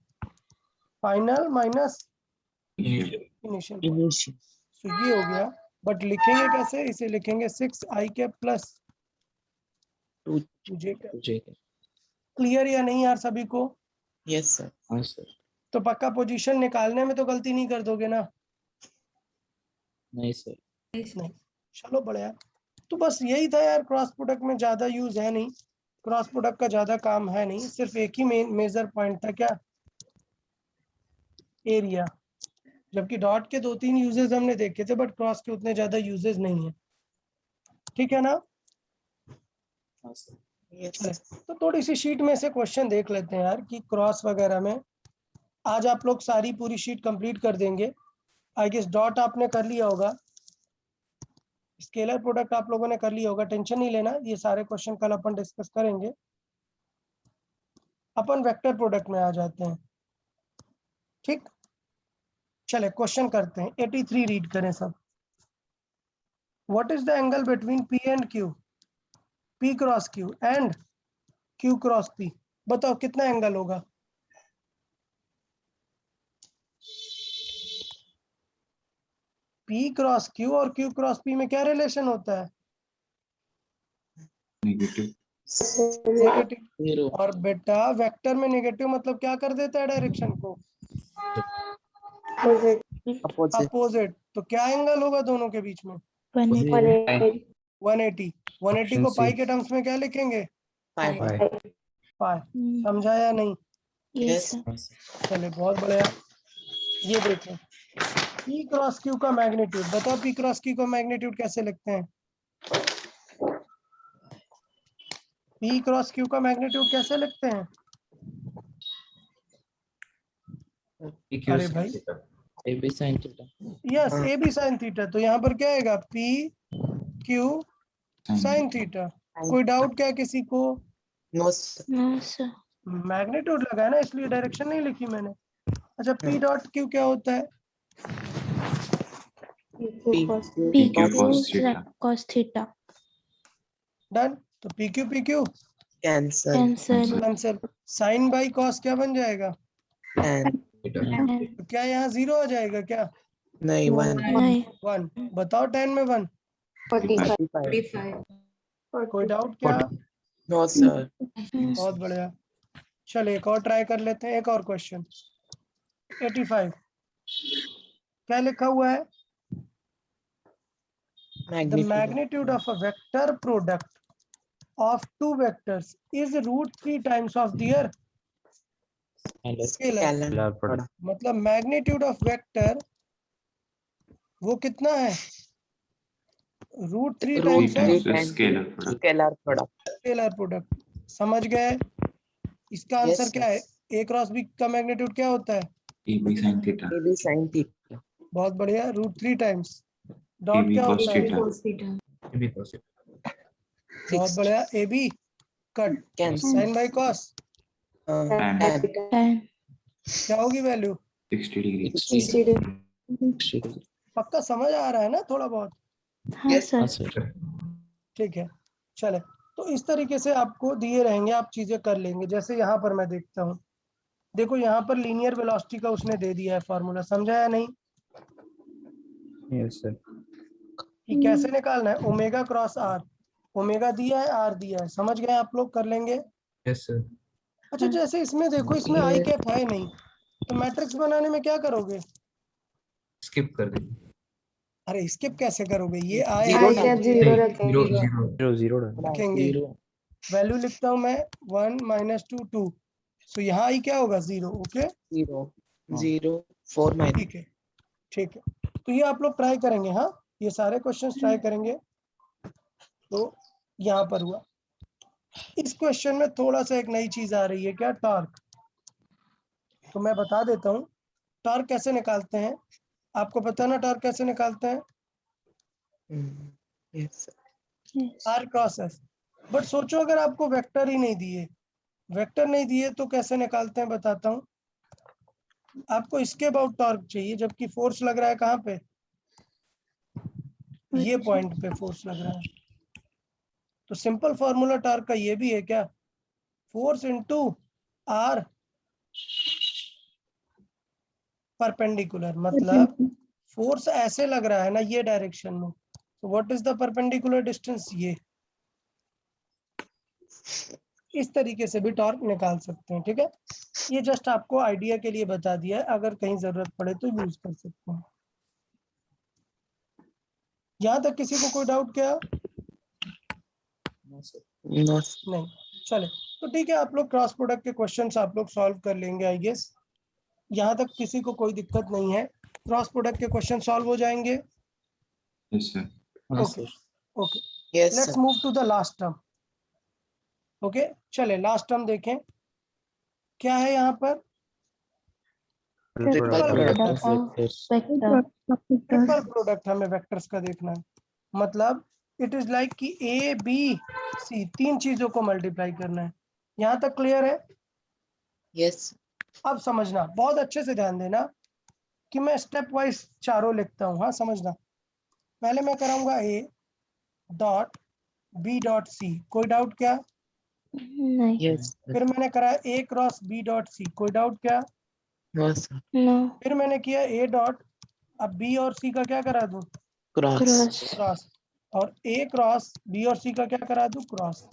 Speaker 1: final minus initial point.
Speaker 8: Initial.
Speaker 1: तो ये हो गया, बट लिखेंगे कैसे, इसे लिखेंगे 6i के प्लस
Speaker 8: 2.
Speaker 1: 2j का।
Speaker 7: तुझे.
Speaker 1: क्लियर या नहीं यार सभी को?
Speaker 8: Yes, sir.
Speaker 7: हाँ सर.
Speaker 1: तो पक्का पोजीशन निकालने में तो गलती नहीं कर दोगे ना?
Speaker 7: नहीं सर.
Speaker 1: नहीं, चलो बढ़िया। तो बस यही था यार, क्रॉस प्रोडक्ट में ज्यादा यूज है नहीं, क्रॉस प्रोडक्ट का ज्यादा काम है नहीं, सिर्फ एक ही मेजर पॉइंट था क्या, एरिया। जबकि डॉट के 2-3 यूजेस हमने देखे थे, बट क्रॉस के उतने ज्यादा यूजेस नहीं है। ठीक है ना?
Speaker 7: हाँ सर.
Speaker 8: Yes.
Speaker 1: चले, तो थोड़ी सी शीट में से क्वेश्चन देख लेते हैं यार, कि क्रॉस वगैरह में आज आप लोग सारी पूरी शीट कंप्लीट कर देंगे। आई गेस डॉट आपने कर लिया होगा, स्केलर प्रोडक्ट आप लोगों ने कर लिया होगा, टेंशन नहीं लेना, ये सारे क्वेश्चन कल अपन डिस्कस करेंगे। अपन वेक्टर प्रोडक्ट में आ जाते हैं। ठीक, चले क्वेश्चन करते हैं। 83 रीड करें सब। What is the angle between P and Q, P cross Q and Q cross P? बताओ कितना एंगल होगा? पी क्रॉस क्यू और क्यू क्रॉस पी में क्या रिलेशन होता है?
Speaker 6: Negative.
Speaker 1: नेगेटिव।
Speaker 8: 0.
Speaker 1: और बेटा वेक्टर में नेगेटिव मतलब क्या कर देता है डायरेक्शन को?
Speaker 8: Opposite.
Speaker 1: अपोजिट। तो क्या एंगल होगा दोनों के बीच में?
Speaker 4: 180
Speaker 1: 180। 180 को
Speaker 7: Option
Speaker 1: पाई
Speaker 7: C.
Speaker 1: के टर्म्स में क्या लिखेंगे?
Speaker 8: 5.
Speaker 1: पाई। समझा या नहीं?
Speaker 4: Yes
Speaker 8: Yes.
Speaker 4: सर.
Speaker 7: हाँ सर.
Speaker 1: चले बहुत बढ़िया। ये देखो पी क्रॉस क्यू का मैग्नीट्यूड बताओ, पी क्रॉस क्यू का मैग्नीट्यूड कैसे लिखते हैं? पी क्रॉस क्यू का मैग्नीट्यूड कैसे लिखते हैं?
Speaker 6: PQ
Speaker 1: अरे
Speaker 6: sin
Speaker 1: भाई
Speaker 6: theta.
Speaker 7: AB sin theta.
Speaker 1: यस,
Speaker 8: हाँ।
Speaker 1: A B sine theta. तो यहाँ पर क्या आएगा, P Q
Speaker 6: Sin
Speaker 1: sine
Speaker 6: theta.
Speaker 1: Theta. कोई डाउट क्या किसी को?
Speaker 8: No, sir.
Speaker 4: No sir.
Speaker 1: Magnitude लगा है ना, इसलिए डायरेक्शन नहीं लिखी मैंने। अच्छा पी डॉट क्यू क्या होता है?
Speaker 4: PQ cos theta.
Speaker 1: डन। तो P Q
Speaker 8: Cancel.
Speaker 4: Cancel.
Speaker 1: Cancel. Sine by cos क्या बन जाएगा?
Speaker 8: Tan.
Speaker 1: तो क्या यहाँ 0 आ जाएगा क्या?
Speaker 8: नहीं, 1.
Speaker 4: नहीं
Speaker 1: 1। बताओ 10 में 1।
Speaker 8: 45.
Speaker 1: कोई डाउट क्या?
Speaker 8: No, sir.
Speaker 1: बहुत बढ़िया। चलिए एक और ट्राई कर लेते हैं, एक और क्वेश्चन। 85 क्या लिखा हुआ है? The magnitude of a vector product of two vectors is √3 times of their scalar.
Speaker 8: Scalar product.
Speaker 1: मतलब मैग्नीट्यूड ऑफ वेक्टर वो कितना है? √3 times of
Speaker 6: Scalar product.
Speaker 8: Scalar product.
Speaker 1: Scalar product. समझ गए? इसका आंसर
Speaker 8: Yes,
Speaker 1: क्या है? ए क्रॉस बी का मैग्नीट्यूड क्या होता है?
Speaker 6: AB sin theta.
Speaker 8: AB sin theta.
Speaker 1: बहुत बढ़िया, √3 टाइम्स। डॉट
Speaker 6: AB
Speaker 1: क्या
Speaker 6: cos
Speaker 1: होता है?
Speaker 6: theta. AB cos theta.
Speaker 1: बहुत बढ़िया, A B cut
Speaker 8: Cancel.
Speaker 1: Sine by cos
Speaker 6: Tan.
Speaker 8: Tan.
Speaker 4: 10.
Speaker 1: क्या होगी वैल्यू?
Speaker 6: 60 degree.
Speaker 7: 60.
Speaker 1: पक्का समझ आ रहा है ना थोड़ा बहुत?
Speaker 4: हाँ
Speaker 8: Yes,
Speaker 4: सर।
Speaker 7: हाँ सर।
Speaker 1: ठीक है चले। तो इस तरीके से आपको दिए रहेंगे, आप चीजें कर लेंगे। जैसे यहाँ पर मैं देखता हूँ, देखो यहाँ पर लीनियर वेलोसिटी का उसने दे दिया है फॉर्मूला, समझा या नहीं?
Speaker 6: Yes sir.
Speaker 1: कि कैसे निकालना है? Omega cross R. ओमेगा दिया है, आर दिया है, समझ गए आप लोग? कर लेंगे।
Speaker 6: Yes sir.
Speaker 1: अच्छा जैसे इसमें देखो, इसमें आई कैप है नहीं, तो मैट्रिक्स बनाने में क्या करोगे?
Speaker 6: Skip कर देंगे.
Speaker 1: अरे स्किप कैसे करोगे? ये आई
Speaker 8: Zero
Speaker 1: है,
Speaker 8: डाल-
Speaker 3: जीरो
Speaker 6: नहीं,
Speaker 3: रखेंगे।
Speaker 6: zero
Speaker 1: रखेंगे। वैल्यू लिखता हूँ मैं 1 - 2 2। सो यहाँ आई क्या होगा? 0। ओके
Speaker 8: 0. 0. 4 minus.
Speaker 1: ठीक है ठीक है। तो ये आप लोग ट्राई करेंगे। हाँ ये सारे क्वेश्चंस ट्राई करेंगे। तो यहाँ पर हुआ। इस क्वेश्चन में थोड़ा सा एक नई चीज आ रही है, क्या? टॉर्क। तो मैं बता देता हूँ टॉर्क कैसे निकालते हैं। आपको पता है ना टॉर्क कैसे निकालते हैं?
Speaker 8: Yes, sir.
Speaker 1: R cross S. But सोचो अगर आपको वेक्टर ही नहीं दिए, वेक्टर नहीं दिए तो कैसे निकालते हैं बताता हूँ। आपको इसके अबाउट टॉर्क चाहिए, जबकि फोर्स लग रहा है कहाँ पे? ये पॉइंट पे फोर्स लग रहा है। तो सिंपल फॉर्मूला टॉर्क का ये भी है क्या? Force into R perpendicular. मतलब फोर्स ऐसे लग रहा है ना ये डायरेक्शन में, तो what is the perpendicular distance? ये इस तरीके से भी टॉर्क निकाल सकते हैं। ठीक है, ये जस्ट आपको आइडिया के लिए बता दिया है, अगर कहीं जरूरत पड़े तो यूज कर सकते हैं। यहाँ तक किसी को कोई डाउट क्या?
Speaker 8: No, sir.
Speaker 1: नहीं। चले तो ठीक है, आप लोग क्रॉस प्रोडक्ट के क्वेश्चंस आप लोग सॉल्व कर लेंगे आई गेस। यहाँ तक किसी को कोई दिक्कत नहीं है? क्रॉस प्रोडक्ट के क्वेश्चन सॉल्व हो जाएंगे।
Speaker 6: Yes sir.
Speaker 7: हाँ
Speaker 1: okay
Speaker 7: sir.
Speaker 1: Okay
Speaker 8: Yes,
Speaker 1: let's
Speaker 8: sir.
Speaker 1: Move to the last term. Okay चले लास्ट टर्म देखें क्या है यहाँ पर।
Speaker 8: Triple
Speaker 1: product.
Speaker 4: Vector.
Speaker 1: Triple product हमें वेक्टर्स का देखना है। मतलब इट इज लाइक कि ए बी सी तीन चीजों को मल्टीप्लाई करना है। यहाँ तक क्लियर है?
Speaker 8: Yes.
Speaker 1: अब समझना, बहुत अच्छे से ध्यान देना कि मैं स्टेप वाइज चारों लिखता हूँ। हाँ समझना, पहले मैं कराऊंगा A dot B dot C. कोई डाउट क्या?
Speaker 4: नहीं।
Speaker 8: Yes.
Speaker 1: फिर मैंने करा A cross B dot C. कोई डाउट क्या?
Speaker 8: No, sir.
Speaker 4: No.
Speaker 1: फिर मैंने किया ए डॉट, अब बी और सी का क्या करा दूं?
Speaker 8: Cross.
Speaker 4: Cross.
Speaker 1: क्रॉस। और ए क्रॉस बी और सी का क्या करा दूं? क्रॉस।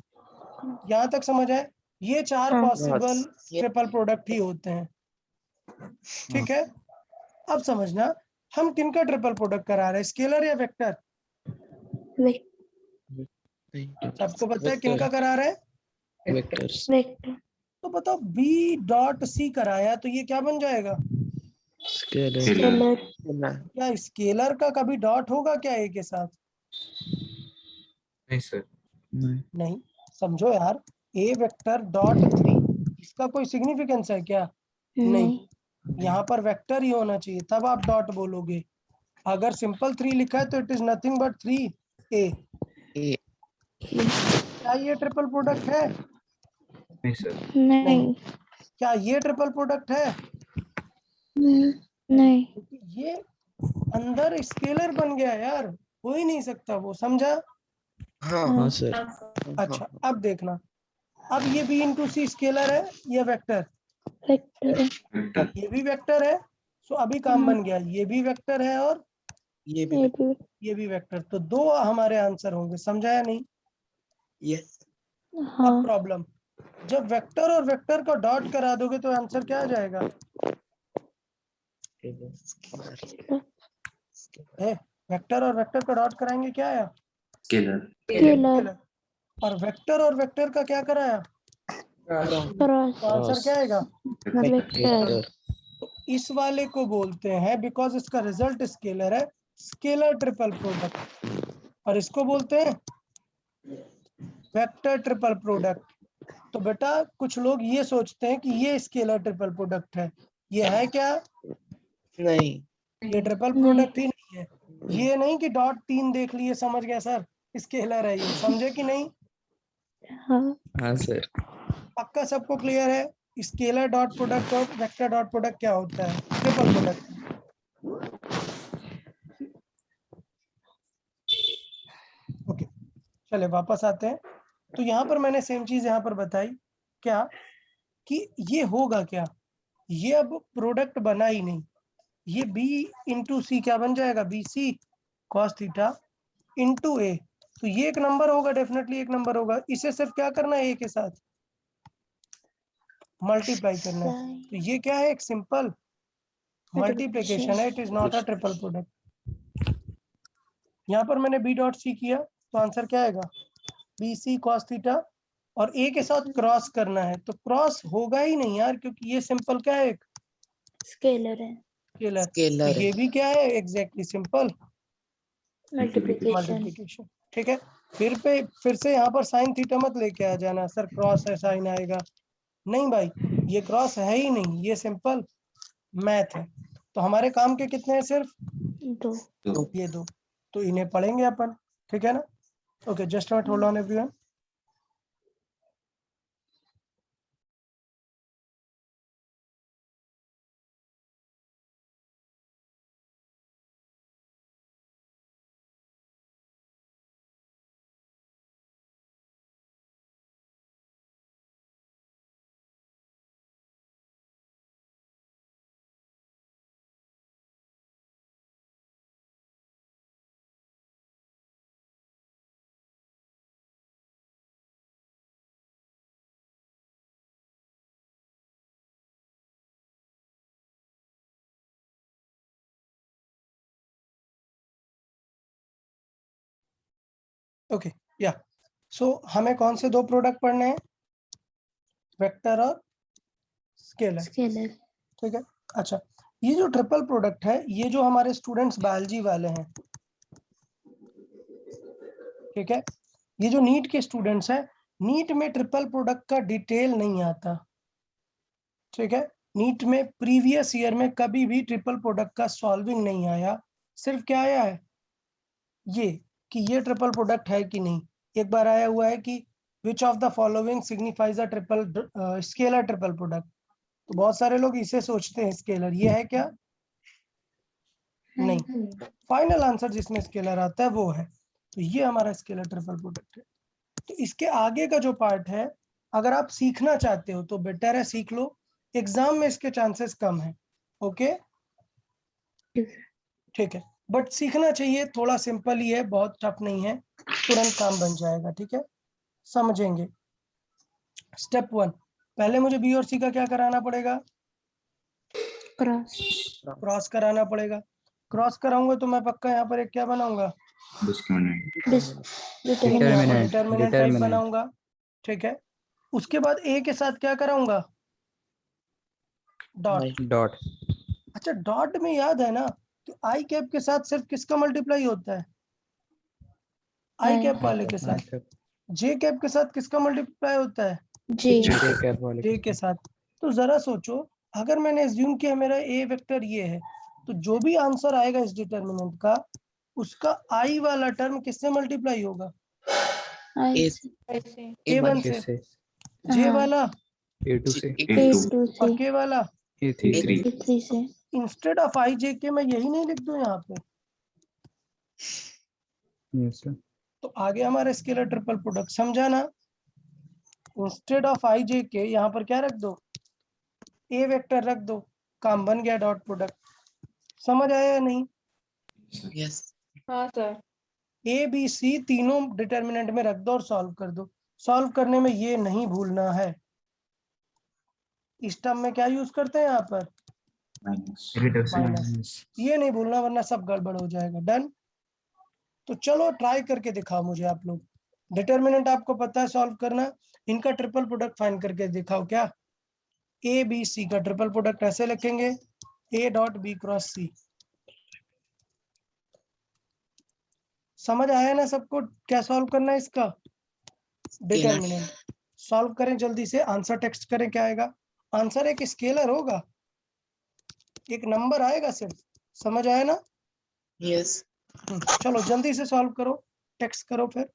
Speaker 1: यहाँ तक समझ है? ये चार
Speaker 4: हाँ।
Speaker 1: Possible
Speaker 8: Yes.
Speaker 1: ट्रिपल प्रोडक्ट ही होते हैं। ठीक है, अब समझना हम किनका ट्रिपल प्रोडक्ट करा रहे हैं, स्केलर या वेक्टर? सबको पता है किनका करा रहे हैं?
Speaker 7: वेक्टर्स।
Speaker 4: Vector.
Speaker 1: तो बताओ बी डॉट सी कराया तो ये क्या बन जाएगा?
Speaker 7: स्केलर।
Speaker 6: Scalar.
Speaker 4: Scalar.
Speaker 1: क्या स्केलर का कभी डॉट होगा क्या ए के साथ?
Speaker 6: नहीं sir.
Speaker 1: नहीं। समझो यार, ए वेक्टर डॉट 3 इसका कोई सिग्निफिकेंस है क्या?
Speaker 4: नहीं।
Speaker 1: यहाँ पर वेक्टर ही होना चाहिए, तब आप डॉट बोलोगे। अगर सिंपल 3 लिखा है तो it is nothing but 3 A.
Speaker 8: A.
Speaker 1: क्या ये ट्रिपल प्रोडक्ट है?
Speaker 6: नहीं सर।
Speaker 4: नहीं
Speaker 1: क्या ये ट्रिपल प्रोडक्ट है?
Speaker 4: नहीं
Speaker 1: ये अंदर स्केलर बन गया यार, हो ही नहीं सकता वो, समझा?
Speaker 8: हाँ
Speaker 7: हाँ सर।
Speaker 1: अच्छा अब देखना, अब ये b इंटू सी स्केलर है या वेक्टर?
Speaker 4: वेक्टर है
Speaker 6: वेक्टर।
Speaker 1: ये भी वेक्टर है, सो अभी काम बन गया, ये भी वेक्टर है और
Speaker 8: ये भी
Speaker 4: ये भी
Speaker 1: ये भी वेक्टर, तो दो हमारे आंसर होंगे, समझा या नहीं?
Speaker 8: यस
Speaker 4: हाँ
Speaker 1: अब प्रॉब्लम, जब वेक्टर और वेक्टर का डॉट करा दोगे तो आंसर क्या आ जाएगा? वेक्टर और वेक्टर का डॉट कराएंगे, क्या आया?
Speaker 6: स्केलर।
Speaker 4: स्केलर
Speaker 1: और वेक्टर और वेक्टर का क्या कराया?
Speaker 4: क्रॉस
Speaker 1: तो आंसर क्या आएगा?
Speaker 4: वेक्टर
Speaker 1: तो इस वाले को बोलते हैं, बिकॉज इसका रिजल्ट स्केलर है, स्केलर ट्रिपल प्रोडक्ट, और इसको बोलते हैं वेक्टर ट्रिपल प्रोडक्ट। तो बेटा कुछ लोग ये सोचते हैं कि ये स्केलर ट्रिपल प्रोडक्ट है, ये है क्या?
Speaker 8: नहीं
Speaker 1: ये ट्रिपल
Speaker 4: नहीं।
Speaker 1: प्रोडक्ट ही नहीं है। ये नहीं कि डॉट 3 देख लिए समझ गया सर स्केलर है, ये समझे कि नहीं?
Speaker 4: हाँ
Speaker 7: हाँ सर।
Speaker 1: पक्का सबको क्लियर है? स्केलर डॉट प्रोडक्ट और वेक्टर डॉट प्रोडक्ट क्या होता है? Triple product. ओके चले वापस आते हैं। तो यहाँ पर मैंने सेम चीज यहाँ पर बताई क्या, कि ये होगा क्या, ये अब प्रोडक्ट बना ही नहीं, ये b इंटू सी क्या बन जाएगा? B C cos theta into A, तो ये एक नंबर होगा, डेफिनेटली एक नंबर होगा। इसे सिर्फ क्या करना है, ए के साथ मल्टीप्लाई करना है, तो ये क्या है? एक सिंपल मल्टीप्लिकेशन है, it is not a triple product. यहाँ पर मैंने बी डॉट सी किया तो आंसर क्या आएगा? बी सी कॉस थीटा, और ए के साथ क्रॉस करना है तो क्रॉस होगा ही नहीं यार, क्योंकि ये सिंपल क्या है? एक
Speaker 4: स्केलर है
Speaker 1: स्केलर।
Speaker 8: स्केलर
Speaker 1: ये भी क्या है? Exactly simple
Speaker 4: multiplication
Speaker 1: multiplication. ठीक है, फिर से यहाँ पर साइन थीटा मत लेके आ जाना, सर क्रॉस है साइन आएगा, नहीं भाई, ये क्रॉस है ही नहीं, ये सिंपल मैथ है। तो हमारे काम के कितने हैं? सिर्फ
Speaker 4: दो
Speaker 1: ये दो, तो इन्हें पढ़ेंगे अपन, ठीक है ना? Okay just minute, hold on everyone. Okay या सो हमें कौन से दो प्रोडक्ट पढ़ने हैं? वेक्टर और स्केलर।
Speaker 4: स्केलर
Speaker 1: ठीक है, अच्छा ये जो ट्रिपल प्रोडक्ट है, ये जो हमारे स्टूडेंट्स बायोलॉजी वाले हैं, ठीक है, ये जो नीट के स्टूडेंट्स हैं, नीट में ट्रिपल प्रोडक्ट का डिटेल नहीं आता, ठीक है, नीट में प्रीवियस ईयर में कभी भी ट्रिपल प्रोडक्ट का सॉल्विंग नहीं आया, सिर्फ क्या आया है ये कि ये ट्रिपल प्रोडक्ट है कि नहीं। एक बार आया हुआ है कि which of the following signifies a triple scalar triple product, तो बहुत सारे लोग इसे सोचते हैं स्केलर, ये है क्या? नहीं, फाइनल आंसर जिसमें स्केलर आता है वो है, तो ये हमारा स्केलर ट्रिपल प्रोडक्ट है। तो इसके आगे का जो पार्ट है, अगर आप सीखना चाहते हो तो बेटर है सीख लो, एग्जाम में इसके चांसेस कम है। ओके ठीक है, बट सीखना चाहिए, थोड़ा सिंपल ही है, बहुत टफ नहीं है, तुरंत काम बन जाएगा। ठीक है, समझेंगे। स्टेप 1, पहले मुझे बी और सी का क्या कराना पड़ेगा?
Speaker 4: क्रॉस
Speaker 1: क्रॉस कराना पड़ेगा। क्रॉस कराऊंगा तो मैं पक्का यहाँ पर एक क्या बनाऊंगा? डिटरमिनेंट टाइप बनाऊंगा। ठीक है, उसके बाद ए के साथ क्या कराऊंगा? डॉट।
Speaker 6: डॉट।
Speaker 1: अच्छा डॉट में याद है ना, तो आई कैप के साथ सिर्फ किसका मल्टीप्लाई होता है? आई कैप वाले के साथ। जे कैप के साथ किसका मल्टीप्लाई होता है?
Speaker 4: जी
Speaker 1: जे के साथ। तो जरा सोचो, अगर मैंने एज्यूम किया मेरा ए वेक्टर ये है, तो जो भी आंसर आएगा इस डिटरमिनेंट का, उसका आई वाला टर्म किससे मल्टीप्लाई होगा?
Speaker 4: आई
Speaker 8: ए
Speaker 1: A1 से। जे
Speaker 4: हाँ।
Speaker 1: वाला
Speaker 6: A2 से
Speaker 4: A2
Speaker 1: और
Speaker 4: से
Speaker 1: के वाला
Speaker 6: A3
Speaker 4: A3 से
Speaker 1: इंस्टेड ऑफ आई जे के मैं यही नहीं लिख दूं यहाँ पे,
Speaker 6: यस सर
Speaker 1: तो आगे हमारा स्केलर ट्रिपल प्रोडक्ट समझा ना। इंस्टेड ऑफ आई जे के यहाँ पर क्या रख दो, ए वेक्टर रख दो, काम बन गया डॉट प्रोडक्ट। समझ आया या नहीं?
Speaker 8: यस
Speaker 2: हाँ सर।
Speaker 1: ए बी सी तीनों डिटर्मिनेंट में रख दो और सॉल्व कर दो। सॉल्व करने में ये नहीं भूलना है, इस टर्म में क्या यूज करते हैं यहाँ पर, माइनस, ये नहीं भूलना वरना सब गड़बड़ हो जाएगा। डन। तो चलो ट्राई करके दिखाओ मुझे आप लोग, डिटर्मिनेंट आपको पता है सॉल्व करना, इनका ट्रिपल प्रोडक्ट फाइंड करके दिखाओ। क्या ए बी सी का ट्रिपल प्रोडक्ट ऐसे लिखेंगे, ए डॉट बी क्रॉस सी। समझ आया ना सबको क्या सॉल्व करना है इसका? डिटर्मिनेंट सॉल्व करें जल्दी से, आंसर टेक्स्ट करें, क्या आएगा? आंसर एक स्केलर होगा, एक नंबर आएगा सिर्फ। समझ आया ना?
Speaker 8: यस
Speaker 1: चलो जल्दी से सॉल्व करो, टेक्स्ट करो फिर।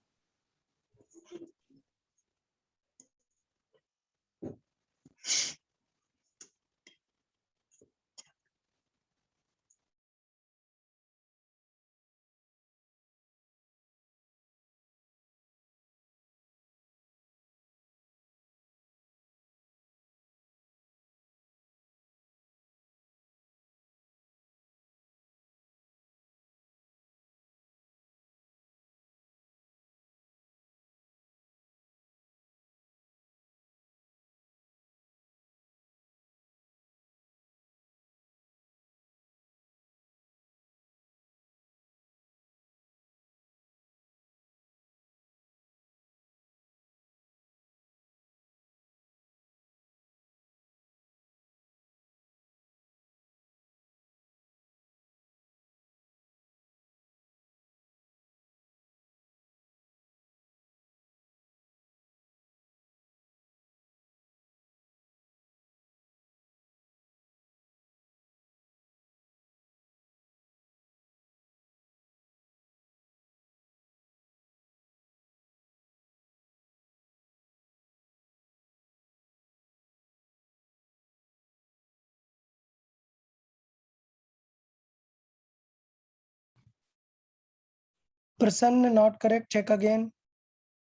Speaker 1: Prasanna not correct, check again.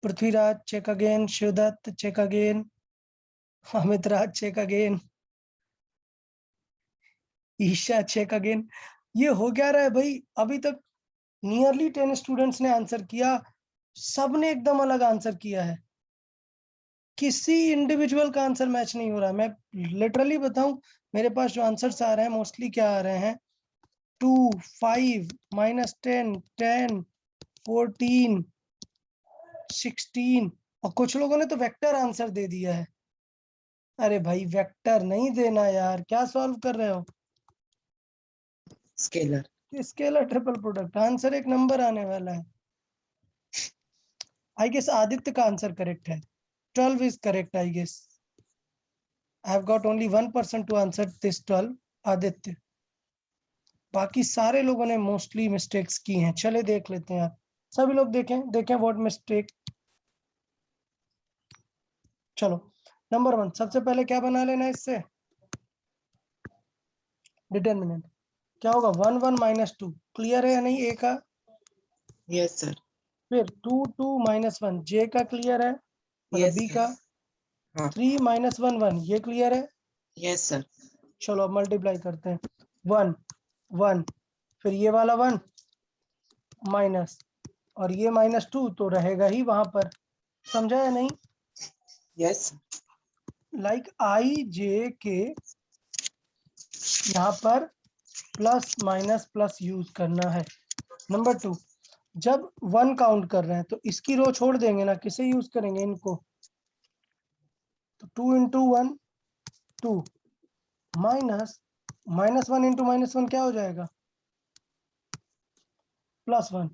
Speaker 1: Prithviraj check again, Shivdatt check again, Amit Raj check again, Isha check again. ये हो क्या रहा है भाई? अभी तक नियरली 10 स्टूडेंट्स ने आंसर किया, सबने एकदम अलग आंसर किया है, किसी इंडिविजुअल का आंसर मैच नहीं हो रहा। मैं लिटरली बताऊं, मेरे पास जो आंसर्स आ रहे हैं मोस्टली क्या आ रहे हैं, 2, 5, -10, 10, 14, 16, और कुछ लोगों ने तो वेक्टर आंसर दे दिया है। अरे भाई वेक्टर नहीं देना यार, क्या सॉल्व कर रहे हो?
Speaker 8: Scalar
Speaker 1: scalar triple product, answer एक नंबर आने वाला है। आई गेस आदित्य का आंसर करेक्ट है, 12 is correct I guess. I have got only 1% to answer this 12, Aditya. बाकी सारे लोगों ने मोस्टली मिस्टेक्स की हैं। चले देख लेते हैं यार, सभी लोग देखें व्हाट मिस्टेक। चलो नंबर 1 सबसे पहले क्या बना लेना है इससे, डिटर्मिनेंट क्या होगा, 1 1 -2, क्लियर है या नहीं? ए का,
Speaker 8: यस सर
Speaker 1: फिर 2 2 -1, जे का क्लियर है, मतलब
Speaker 8: यस
Speaker 1: बी का।
Speaker 8: हाँ
Speaker 1: 3 -1 1, ये क्लियर है।
Speaker 8: यस सर
Speaker 1: चलो अब मल्टीप्लाई करते हैं, 1 1, फिर ये वाला 1 माइनस, और ये -2 तो रहेगा ही वहां पर। समझा या नहीं?
Speaker 8: यस
Speaker 1: लाइक आई जे के यहाँ पर प्लस माइनस प्लस यूज करना है। नंबर 2, जब 1 काउंट कर रहे हैं तो इसकी रो छोड़ देंगे ना, किसे यूज करेंगे, इनको। तो 2 × 1 2, माइनस -1 × -1 क्या हो जाएगा, +1।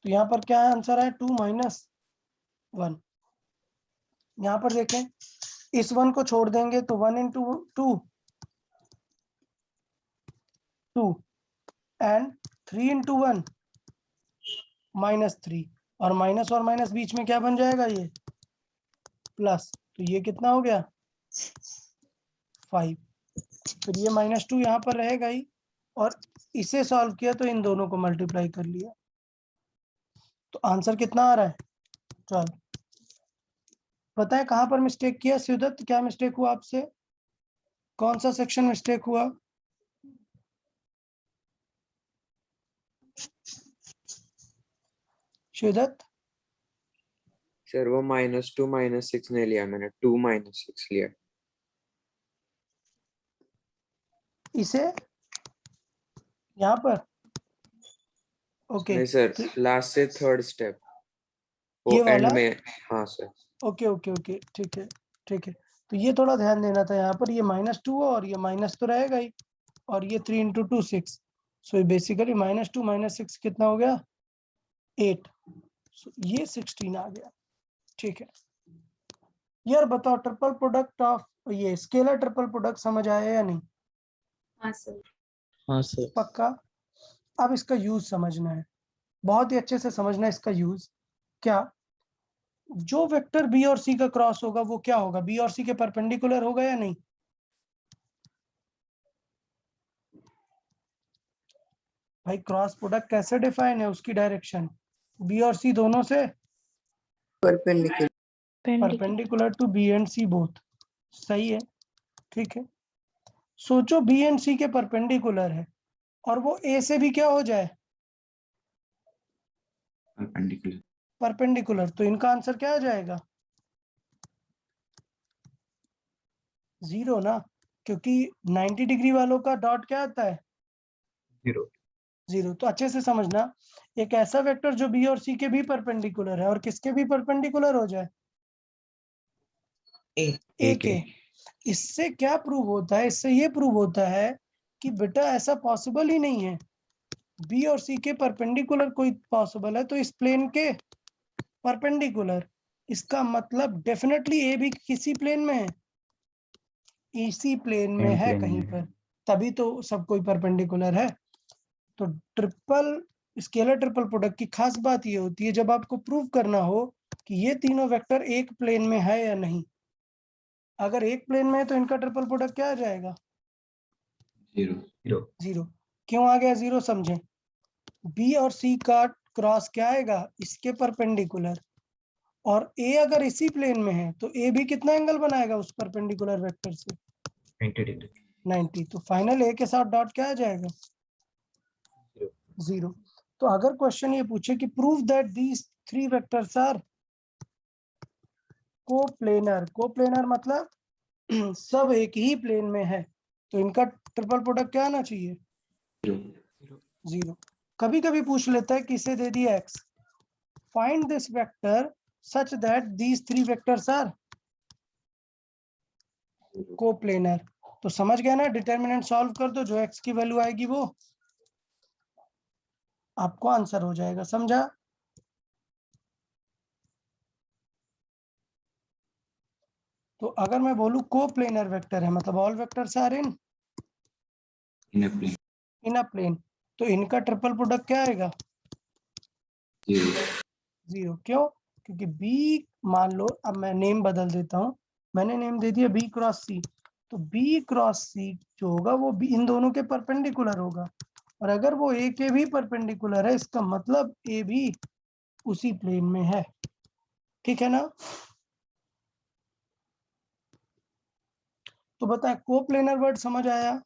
Speaker 1: तो यहाँ पर क्या आंसर है, 2 - 1। यहाँ पर देखें, इस 1 को छोड़ देंगे तो 1 × 2 2, एंड 3 × 1 -3, और माइनस बीच में क्या बन जाएगा, ये प्लस। तो ये कितना हो गया 5। फिर ये -2 यहाँ पर रहेगा ही, और इसे सॉल्व किया तो इन दोनों को मल्टीप्लाई कर लिया, तो आंसर कितना आ रहा है 12। पता है कहाँ पर मिस्टेक किया शिवदत्त? क्या मिस्टेक हुआ आपसे? कौन सा सेक्शन मिस्टेक हुआ? शिवदत्त,
Speaker 5: सर वो -2 -6 नहीं लिया मैंने, 2 -6 लिया।
Speaker 1: इसे यहाँ पर ओके
Speaker 5: नहीं सर, लास्ट से थर्ड स्टेप वो
Speaker 1: ये
Speaker 5: एंड
Speaker 1: वाला?
Speaker 5: में। हाँ सर।
Speaker 1: ओके ओके ओके, ठीक है ठीक है। तो ये थोड़ा ध्यान देना था, यहाँ पर ये -2 और ये माइनस तो रहेगा ही, और ये 3 × 2 6, सो बेसिकली -2 - 6 कितना हो गया 8, सो ये 16 आ गया। ठीक है यार, बताओ ट्रिपल प्रोडक्ट ऑफ ये स्केलर ट्रिपल प्रोडक्ट समझ आया या नहीं?
Speaker 4: हाँ सर।
Speaker 7: हाँ सर।
Speaker 1: पक्का? अब इसका यूज समझना है, बहुत ही अच्छे से समझना है इसका यूज। क्या जो वेक्टर बी और सी का क्रॉस होगा वो क्या होगा, बी और सी के परपेंडिकुलर होगा या नहीं? भाई क्रॉस प्रोडक्ट कैसे डिफाइन है, उसकी डायरेक्शन बी और सी दोनों से perpendicular to B and C both. सही है, ठीक है। सोचो बी एंड सी के परपेंडिकुलर है और वो ए से भी क्या हो जाए परपेंडिकुलर, तो इनका आंसर क्या आ जाएगा 0 ना, क्योंकि 90 डिग्री वालों का डॉट क्या आता है 0। तो अच्छे से समझना, एक ऐसा वेक्टर जो बी और सी के भी परपेंडिकुलर है और किसके भी परपेंडिकुलर हो जाए ए के। इससे क्या प्रूव होता है, इससे ये प्रूव होता है कि बेटा ऐसा पॉसिबल ही नहीं है, बी और सी के परपेंडिकुलर कोई पॉसिबल है तो इस प्लेन के परपेंडिकुलर, इसका मतलब डेफिनेटली ए भी किसी प्लेन में है, इसी प्लेन में है कहीं पर, तभी तो सब कोई परपेंडिकुलर है। तो ट्रिपल स्केलर ट्रिपल प्रोडक्ट की खास बात ये होती है जब आपको प्रूव करना हो कि ये तीनों वेक्टर एक प्लेन में है या नहीं। अगर एक प्लेन में है तो इनका ट्रिपल प्रोडक्ट क्या आ जाएगा 0। क्यों आ गया 0 समझें, बी और सी का क्रॉस क्या आएगा इसके परपेंडिकुलर, और ए अगर इसी प्लेन में है तो ए भी कितना एंगल बनाएगा उस परपेंडिकुलर वेक्टर से 90। तो फाइनल ए के साथ डॉट क्या आ जाएगा 0। तो अगर क्वेश्चन ये पूछे कि prove that these 3 vectors are coplanar मतलब सब एक ही प्लेन में है, तो इनका ट्रिपल प्रोडक्ट क्या आना चाहिए 0। कभी कभी पूछ लेता है कि इसे दे दिया x, find this vector such that these 3 vectors are coplanar. तो समझ गया ना, डिटर्मिनेंट सॉल्व कर दो, जो x की वैल्यू आएगी वो आपको आंसर हो जाएगा, समझा? तो अगर मैं बोलूं कोप्लेनर वेक्टर है मतलब all vectors are in a plane, तो इनका ट्रिपल प्रोडक्ट क्या आएगा 0। क्यों? क्योंकि B, मान लो अब मैं नेम बदल देता हूं, मैंने नेम दे दिया B क्रॉस C, तो B क्रॉस C जो होगा वो B इन दोनों के परपेंडिकुलर होगा, और अगर वो A के भी परपेंडिकुलर है इसका मतलब A भी उसी प्लेन में है, ठीक है ना? तो बताएं कोप्लेनर वर्ड समझ आया?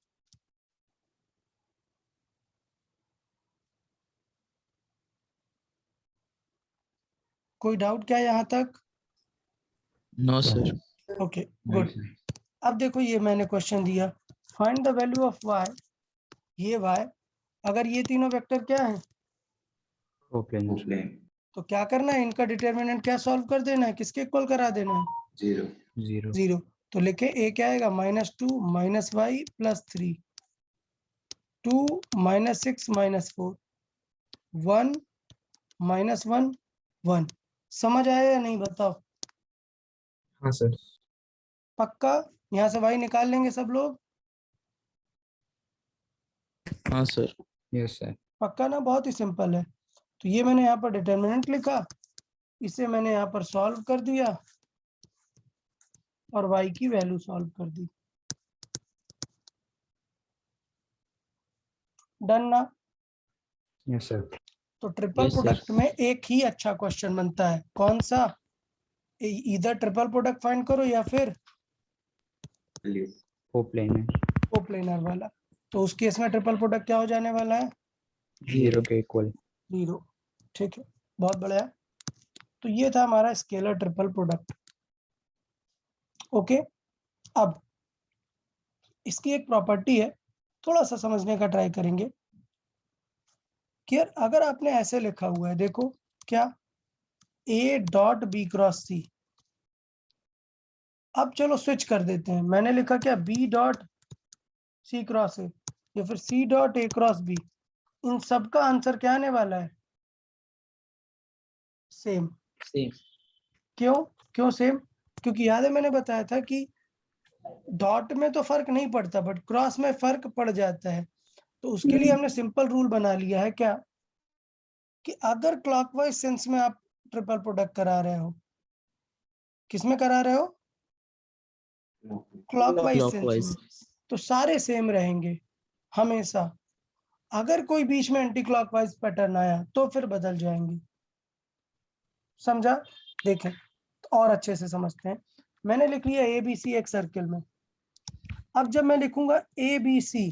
Speaker 1: कोई डाउट क्या यहाँ तक?
Speaker 7: No sir.
Speaker 1: Okay good. अब देखो ये मैंने क्वेश्चन दिया, find the value of y, ये y, अगर ये तीनों वेक्टर क्या है तो क्या करना है, इनका डिटर्मिनेंट क्या सॉल्व कर देना है, किसके इक्वल करा देना है 0। तो लिखे a क्या आएगा -2 - y + 3, 2 - 6 - 4, 1 - 1 1। समझ आया या नहीं बताओ?
Speaker 6: हाँ सर।
Speaker 1: पक्का? यहाँ से y निकाल लेंगे सब लोग?
Speaker 7: हाँ सर।
Speaker 6: Yes sir.
Speaker 1: पक्का ना? बहुत ही सिंपल है। तो ये मैंने यहाँ पर डिटर्मिनेंट लिखा, इसे मैंने यहाँ पर सॉल्व कर दिया, और y की वैल्यू सॉल्व कर दी। डन ना?
Speaker 6: Yes, sir.
Speaker 1: तो ट्रिपल
Speaker 7: Yes, sir.
Speaker 1: प्रोडक्ट में एक ही अच्छा क्वेश्चन बनता है, कौन सा? इधर ट्रिपल प्रोडक्ट फाइंड करो या फिर
Speaker 6: Coplanar.
Speaker 1: कोप्लेनर वाला। तो उस केस में ट्रिपल प्रोडक्ट क्या हो जाने वाला है?
Speaker 6: 0 के इक्वल।
Speaker 1: 0। ठीक है, बहुत बढ़िया। तो ये था हमारा स्केलर ट्रिपल प्रोडक्ट। ओके, अब इसकी एक प्रॉपर्टी है, थोड़ा सा समझने का ट्राई करेंगे कि यार अगर आपने ऐसे लिखा हुआ है, देखो क्या, A डॉट बी क्रॉस सी। अब चलो स्विच कर देते हैं, मैंने लिखा क्या, B dot C cross A या फिर C dot A cross B. इन सब का आंसर क्या आने वाला है? सेम।
Speaker 7: Same.
Speaker 1: क्यों सेम? क्योंकि याद है मैंने बताया था कि डॉट में तो फर्क नहीं पड़ता, बट क्रॉस में फर्क पड़ जाता है। तो उसके लिए हमने सिंपल रूल बना लिया है क्या, कि अगर क्लॉकवाइज सेंस में आप ट्रिपल प्रोडक्ट करा रहे हो, किसमें करा रहे हो? Clockwise sense
Speaker 7: Clockwise.
Speaker 1: में, तो सारे सेम रहेंगे हमेशा। अगर कोई बीच में एंटी क्लॉकवाइज पैटर्न आया तो फिर बदल जाएंगे। समझा? देखें तो और अच्छे से समझते हैं। मैंने लिख लिया ABC एक सर्किल में। अब जब मैं लिखूंगा ABC,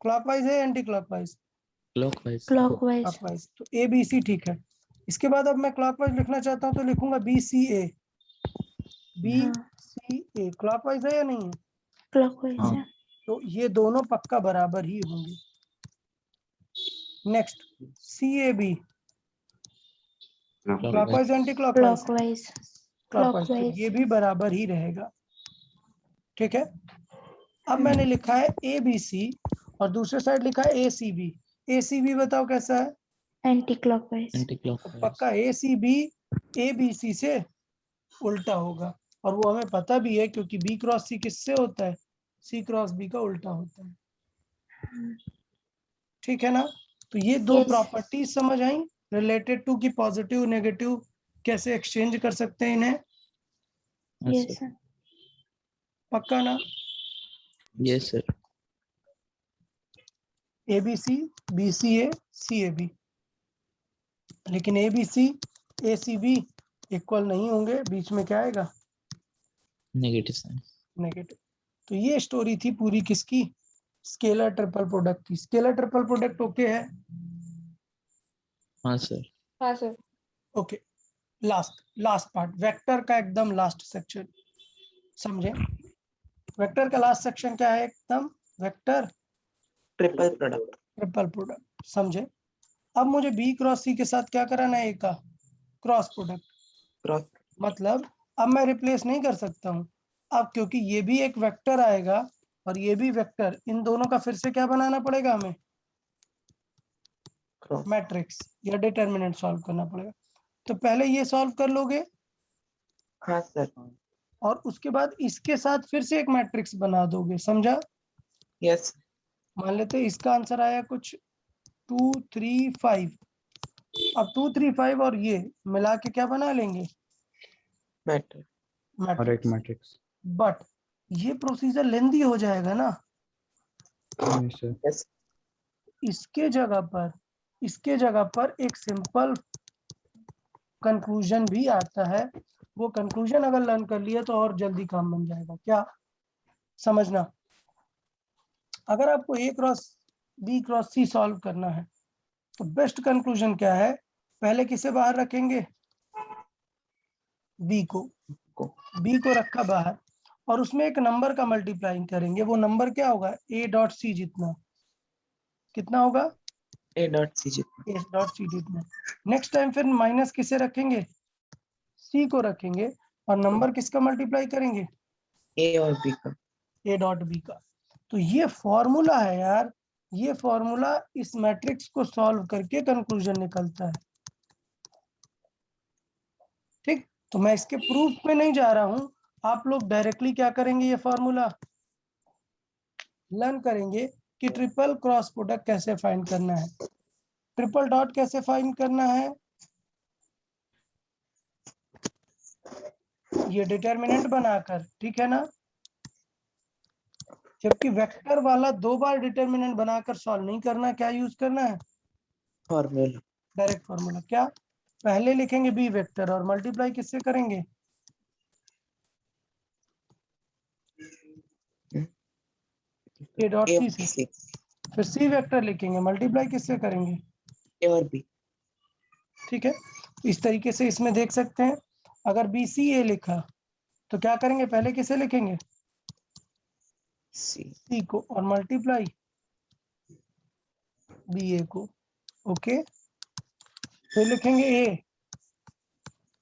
Speaker 1: क्लॉकवाइज है anti clockwise?
Speaker 7: Clockwise.
Speaker 4: Clockwise.
Speaker 1: Clockwise. तो ABC ठीक है। इसके बाद अब मैं क्लॉकवाइज लिखना चाहता हूं तो लिखूंगा BCA। BCA क्लॉकवाइज है या नहीं है?
Speaker 4: क्लॉकवाइज
Speaker 7: हाँ।
Speaker 4: है।
Speaker 1: तो ये दोनों पक्का बराबर ही होंगे। Next CAB, clockwise anti clockwise?
Speaker 4: Clockwise.
Speaker 1: Clockwise. तो
Speaker 4: क्लॉकवाइज।
Speaker 1: ये भी बराबर ही रहेगा। ठीक है, अब मैंने लिखा है ABC और दूसरे साइड लिखा है ACB। ACB बताओ कैसा है?
Speaker 4: Anti clockwise.
Speaker 1: तो
Speaker 7: Anti-clockwise.
Speaker 1: पक्का ACB ABC से उल्टा होगा, और वो हमें पता भी है क्योंकि B क्रॉस C किससे होता है? C क्रॉस B का उल्टा होता है। ठीक है ना? तो ये दो
Speaker 4: Yes.
Speaker 1: प्रॉपर्टीज समझ आई रिलेटेड टू की पॉजिटिव नेगेटिव कैसे एक्सचेंज कर सकते हैं इन्हें।
Speaker 7: Yes,
Speaker 4: yes
Speaker 7: sir.
Speaker 4: सर।
Speaker 1: पक्का ना?
Speaker 7: Yes, sir.
Speaker 1: ABC BCA CAB, लेकिन ABC ACB इक्वल नहीं होंगे, बीच में क्या आएगा?
Speaker 7: Negative sign.
Speaker 1: नेगेटिव। तो ये स्टोरी थी पूरी किसकी? स्केलर ट्रिपल प्रोडक्ट की। स्केलर ट्रिपल प्रोडक्ट ओके है?
Speaker 7: हाँ sir.
Speaker 2: हाँ sir.
Speaker 1: Okay, last part, vector का एकदम लास्ट सेक्शन समझे। वेक्टर का लास्ट सेक्शन क्या है? एकदम vector
Speaker 8: triple product.
Speaker 1: Triple product समझे। अब मुझे B क्रॉस C के साथ क्या कराना है? A का क्रॉस प्रोडक्ट।
Speaker 8: क्रॉस।
Speaker 1: मतलब अब मैं रिप्लेस नहीं कर सकता हूँ अब, क्योंकि ये भी एक वेक्टर आएगा और ये भी वेक्टर, इन दोनों का फिर से क्या बनाना पड़ेगा हमें?
Speaker 8: क्रॉस।
Speaker 1: मैट्रिक्स या डिटर्मिनेंट सॉल्व करना पड़ेगा। तो पहले ये सॉल्व कर लोगे
Speaker 8: हाँ सर।
Speaker 1: और उसके बाद इसके साथ फिर से एक मैट्रिक्स बना दोगे, समझा?
Speaker 8: यस।
Speaker 1: मान लेते हैं इसका आंसर आया कुछ 2 3 5। अब 2 3 5 और ये मिला के क्या बना लेंगे?
Speaker 8: मैट्रिक्स।
Speaker 6: और एक
Speaker 1: मैट्रिक्स।
Speaker 6: मैट्रिक्स।
Speaker 1: बट ये प्रोसीजर लेंदी हो जाएगा ना।
Speaker 6: Yes, sir.
Speaker 8: यस।
Speaker 1: इसके जगह पर एक सिंपल कंक्लूजन भी आता है। वो कंक्लूजन अगर लर्न कर लिया तो और जल्दी काम बन जाएगा। क्या समझना? अगर आपको A cross B cross C solve करना है तो बेस्ट कंक्लूजन क्या है? पहले किसे बाहर रखेंगे? B को। B को रखा बाहर और उसमें एक नंबर का मल्टीप्लाइंग करेंगे। वो नंबर क्या होगा? A डॉट C जितना। कितना होगा?
Speaker 8: A डॉट C जितना।
Speaker 1: A डॉट C जितना। नेक्स्ट टाइम फिर माइनस किसे रखेंगे? C को रखेंगे और नंबर किसका मल्टीप्लाई करेंगे?
Speaker 8: A और B का।
Speaker 1: A डॉट B का। तो ये फॉर्मूला है यार, ये फॉर्मूला इस मैट्रिक्स को सॉल्व करके कंक्लूजन निकलता है। ठीक, तो मैं इसके प्रूफ में नहीं जा रहा हूं, आप लोग डायरेक्टली क्या करेंगे? ये फॉर्मूला लर्न करेंगे कि ट्रिपल क्रॉस प्रोडक्ट कैसे फाइंड करना है, ट्रिपल डॉट कैसे फाइंड करना है, ये डिटर्मिनेंट बनाकर, ठीक है ना। जबकि वेक्टर वाला 2 बार डिटर्मिनेंट बनाकर सॉल्व नहीं करना, क्या यूज करना है,
Speaker 8: फॉर्मूला
Speaker 1: डायरेक्ट फॉर्मूला। क्या पहले लिखेंगे बी वेक्टर और मल्टीप्लाई किससे करेंगे, ए डॉट
Speaker 8: ए
Speaker 1: सी
Speaker 8: और
Speaker 1: से।
Speaker 8: सी,
Speaker 1: फिर सी वेक्टर लिखेंगे, मल्टीप्लाई किससे करेंगे,
Speaker 8: ए और बी।
Speaker 1: ठीक है। इस तरीके से इसमें देख सकते हैं, अगर बी सी ए लिखा तो क्या करेंगे, पहले किसे लिखेंगे,
Speaker 8: सी
Speaker 1: सी को, और मल्टीप्लाई बी ए को। ओके, फिर लिखेंगे ए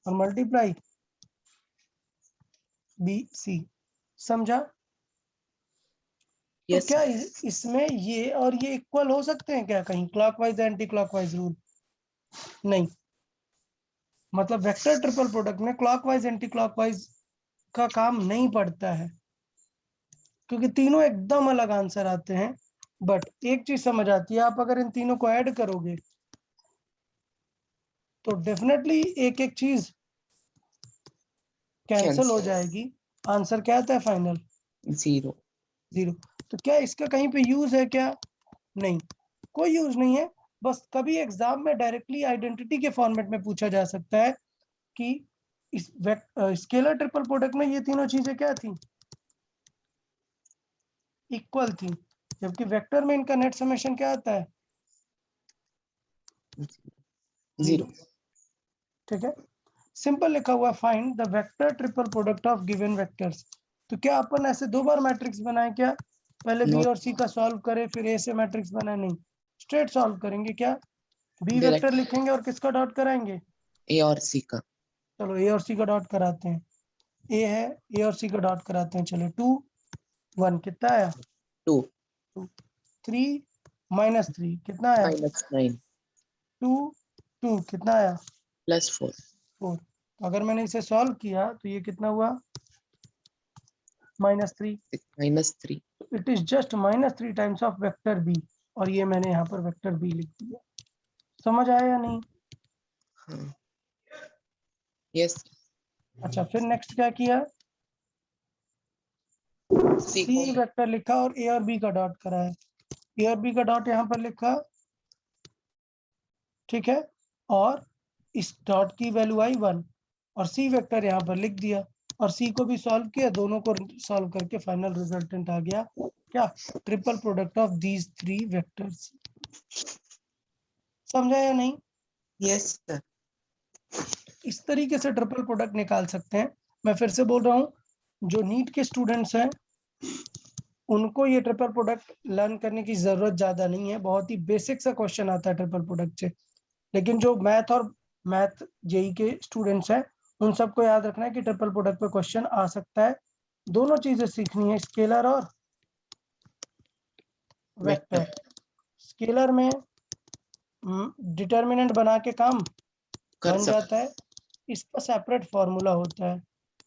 Speaker 1: और मल्टीप्लाई बी सी। समझा। तो
Speaker 8: यस
Speaker 1: क्या इसमें ये और ये इक्वल हो सकते हैं क्या कहीं, क्लॉकवाइज एंटी क्लॉकवाइज रूल, नहीं। मतलब वेक्टर ट्रिपल प्रोडक्ट में क्लॉकवाइज एंटी क्लॉकवाइज का काम नहीं पड़ता है, क्योंकि तीनों एकदम अलग आंसर आते हैं। बट एक चीज समझ आती है, आप अगर इन तीनों को ऐड करोगे तो डेफिनेटली एक एक चीज कैंसिल हो जाएगी। आंसर क्या आता है फाइनल,
Speaker 8: 0।
Speaker 1: 0। तो क्या इसका कहीं पे यूज है क्या, नहीं, कोई यूज नहीं है। बस कभी एग्जाम में डायरेक्टली आइडेंटिटी के फॉर्मेट में पूछा जा सकता है कि इस स्केलर ट्रिपल प्रोडक्ट में ये तीनों चीजें क्या थी, इक्वल थी। जबकि वेक्टर में इनका नेट समेशन क्या आता है,
Speaker 8: 0।
Speaker 1: ठीक है। सिंपल लिखा हुआ, find the vector triple product of given vectors. तो क्या अपन ऐसे 2 बार मैट्रिक्स बनाए क्या, पहले बी
Speaker 8: No.
Speaker 1: और सी का सॉल्व करें फिर ए से मैट्रिक्स बनाए, नहीं, स्ट्रेट सॉल्व करेंगे। क्या बी
Speaker 8: Direct.
Speaker 1: वेक्टर लिखेंगे और किसका डॉट कराएंगे,
Speaker 8: ए और सी का।
Speaker 1: चलो ए और सी का डॉट कराते हैं। ए है, ए और सी का डॉट कराते हैं। चलो 2 1 कितना आया,
Speaker 8: 2
Speaker 1: 3 -3 कितना आया,
Speaker 8: -9
Speaker 1: 2 2 कितना आया,
Speaker 8: +4
Speaker 1: 4। तो अगर मैंने इसे सॉल्व किया तो ये कितना हुआ, -3।
Speaker 8: -3।
Speaker 1: It is just -3 times of vector B, और ये मैंने यहाँ पर वेक्टर बी लिख दिया। समझ आया या नहीं।
Speaker 8: हाँ यस।
Speaker 1: अच्छा, फिर नेक्स्ट क्या किया,
Speaker 8: सी
Speaker 1: सी वेक्टर लिखा और ए और बी का डॉट कराया। ए और बी का डॉट यहाँ पर लिखा, ठीक है, और इस डॉट की वैल्यू आई 1, और सी वेक्टर यहाँ पर लिख दिया, और सी को भी सॉल्व किया, दोनों को सॉल्व करके फाइनल रिजल्टेंट आ गया क्या, triple product of these 3 vectors. समझा या नहीं।
Speaker 8: Yes sir.
Speaker 1: इस तरीके से ट्रिपल प्रोडक्ट निकाल सकते हैं। मैं फिर से बोल रहा हूँ, जो नीट के स्टूडेंट्स हैं उनको ये ट्रिपल प्रोडक्ट लर्न करने की जरूरत ज्यादा नहीं है, बहुत ही बेसिक सा क्वेश्चन आता है ट्रिपल प्रोडक्ट से। लेकिन जो मैथ जेई के स्टूडेंट्स हैं उन सबको याद रखना है कि ट्रिपल प्रोडक्ट पे क्वेश्चन आ सकता है। दोनों चीजें सीखनी है, स्केलर और वेक्टर। स्केलर में डिटर्मिनेंट बना के काम बन जाता है, इसका सेपरेट फॉर्मूला होता है।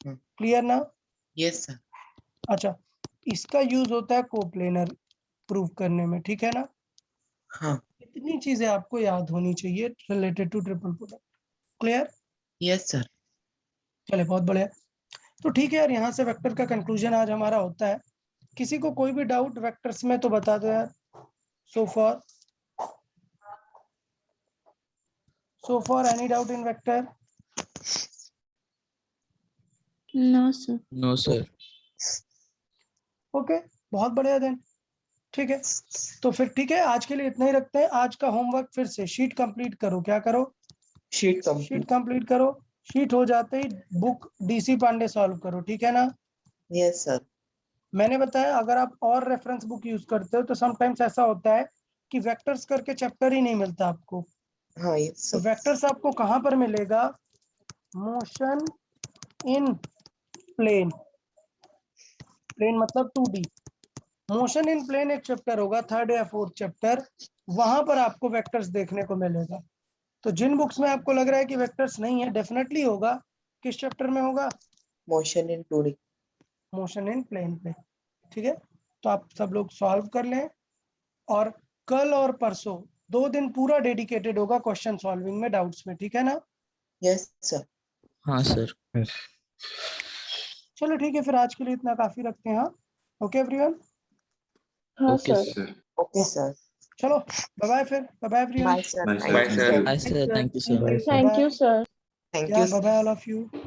Speaker 1: क्लियर ना।
Speaker 8: Yes sir.
Speaker 1: अच्छा, इसका यूज होता है कोप्लेनर प्रूव करने में, ठीक है ना।
Speaker 8: हाँ
Speaker 1: इतनी चीजें आपको याद होनी चाहिए related to triple product. Clear.
Speaker 8: Yes sir.
Speaker 1: चले, बहुत बढ़िया। तो ठीक है यार, यहाँ से वेक्टर का कंक्लूजन आज हमारा होता है। किसी को कोई भी डाउट वेक्टर्स में तो बता दो यार। So for any doubt in vector.
Speaker 4: No, sir.
Speaker 7: No, sir.
Speaker 1: Okay, बहुत बढ़िया देन। ठीक है, तो फिर ठीक है, आज के लिए इतना ही रखते हैं। आज का होमवर्क फिर से शीट कंप्लीट करो। क्या करो,
Speaker 8: शीट
Speaker 1: शीट कंप्लीट करो। शीट हो जाते ही बुक डीसी पांडे सॉल्व करो, ठीक है ना।
Speaker 8: Yes sir.
Speaker 1: मैंने बताया अगर आप और रेफरेंस बुक यूज करते हो तो समटाइम्स ऐसा होता है कि वेक्टर्स करके चैप्टर ही नहीं मिलता आपको।
Speaker 8: हाँ यस
Speaker 1: तो
Speaker 8: सर।
Speaker 1: वेक्टर्स आपको कहाँ पर मिलेगा, मोशन इन प्लेन। प्लेन मतलब 2D। मोशन इन प्लेन एक चैप्टर होगा, 3rd या 4th चैप्टर, वहां पर आपको वेक्टर्स देखने को मिलेगा। तो जिन बुक्स में आपको लग रहा है कि वेक्टर्स नहीं है, डेफिनेटली होगा। किस चैप्टर में होगा,
Speaker 8: motion in 2D।
Speaker 1: Motion in plane पे। ठीक है, तो आप सब लोग सॉल्व कर लें, और कल और परसों 2 दिन पूरा डेडिकेटेड होगा क्वेश्चन सॉल्विंग में, डाउट्स में, ठीक है ना।
Speaker 8: Yes sir.
Speaker 7: हाँ सर।
Speaker 6: Yes.
Speaker 1: चलो ठीक है, फिर आज के लिए इतना काफी रखते हैं। हाँ, ओके एवरीवन,
Speaker 2: हाँ
Speaker 7: Okay,
Speaker 2: sir
Speaker 7: sir.
Speaker 8: Okay, sir.
Speaker 1: चलो बाय बाय, फिर bye bye everyone.
Speaker 8: Bye, sir.
Speaker 9: Bye, sir.
Speaker 5: Bye,
Speaker 8: Thank
Speaker 5: sir.
Speaker 8: you.
Speaker 7: Bye, sir. Thank you so
Speaker 6: Bye,
Speaker 7: much.
Speaker 6: sir.
Speaker 2: Thank you sir
Speaker 8: Thank
Speaker 1: Yeah,
Speaker 8: you.
Speaker 1: bye bye all of you.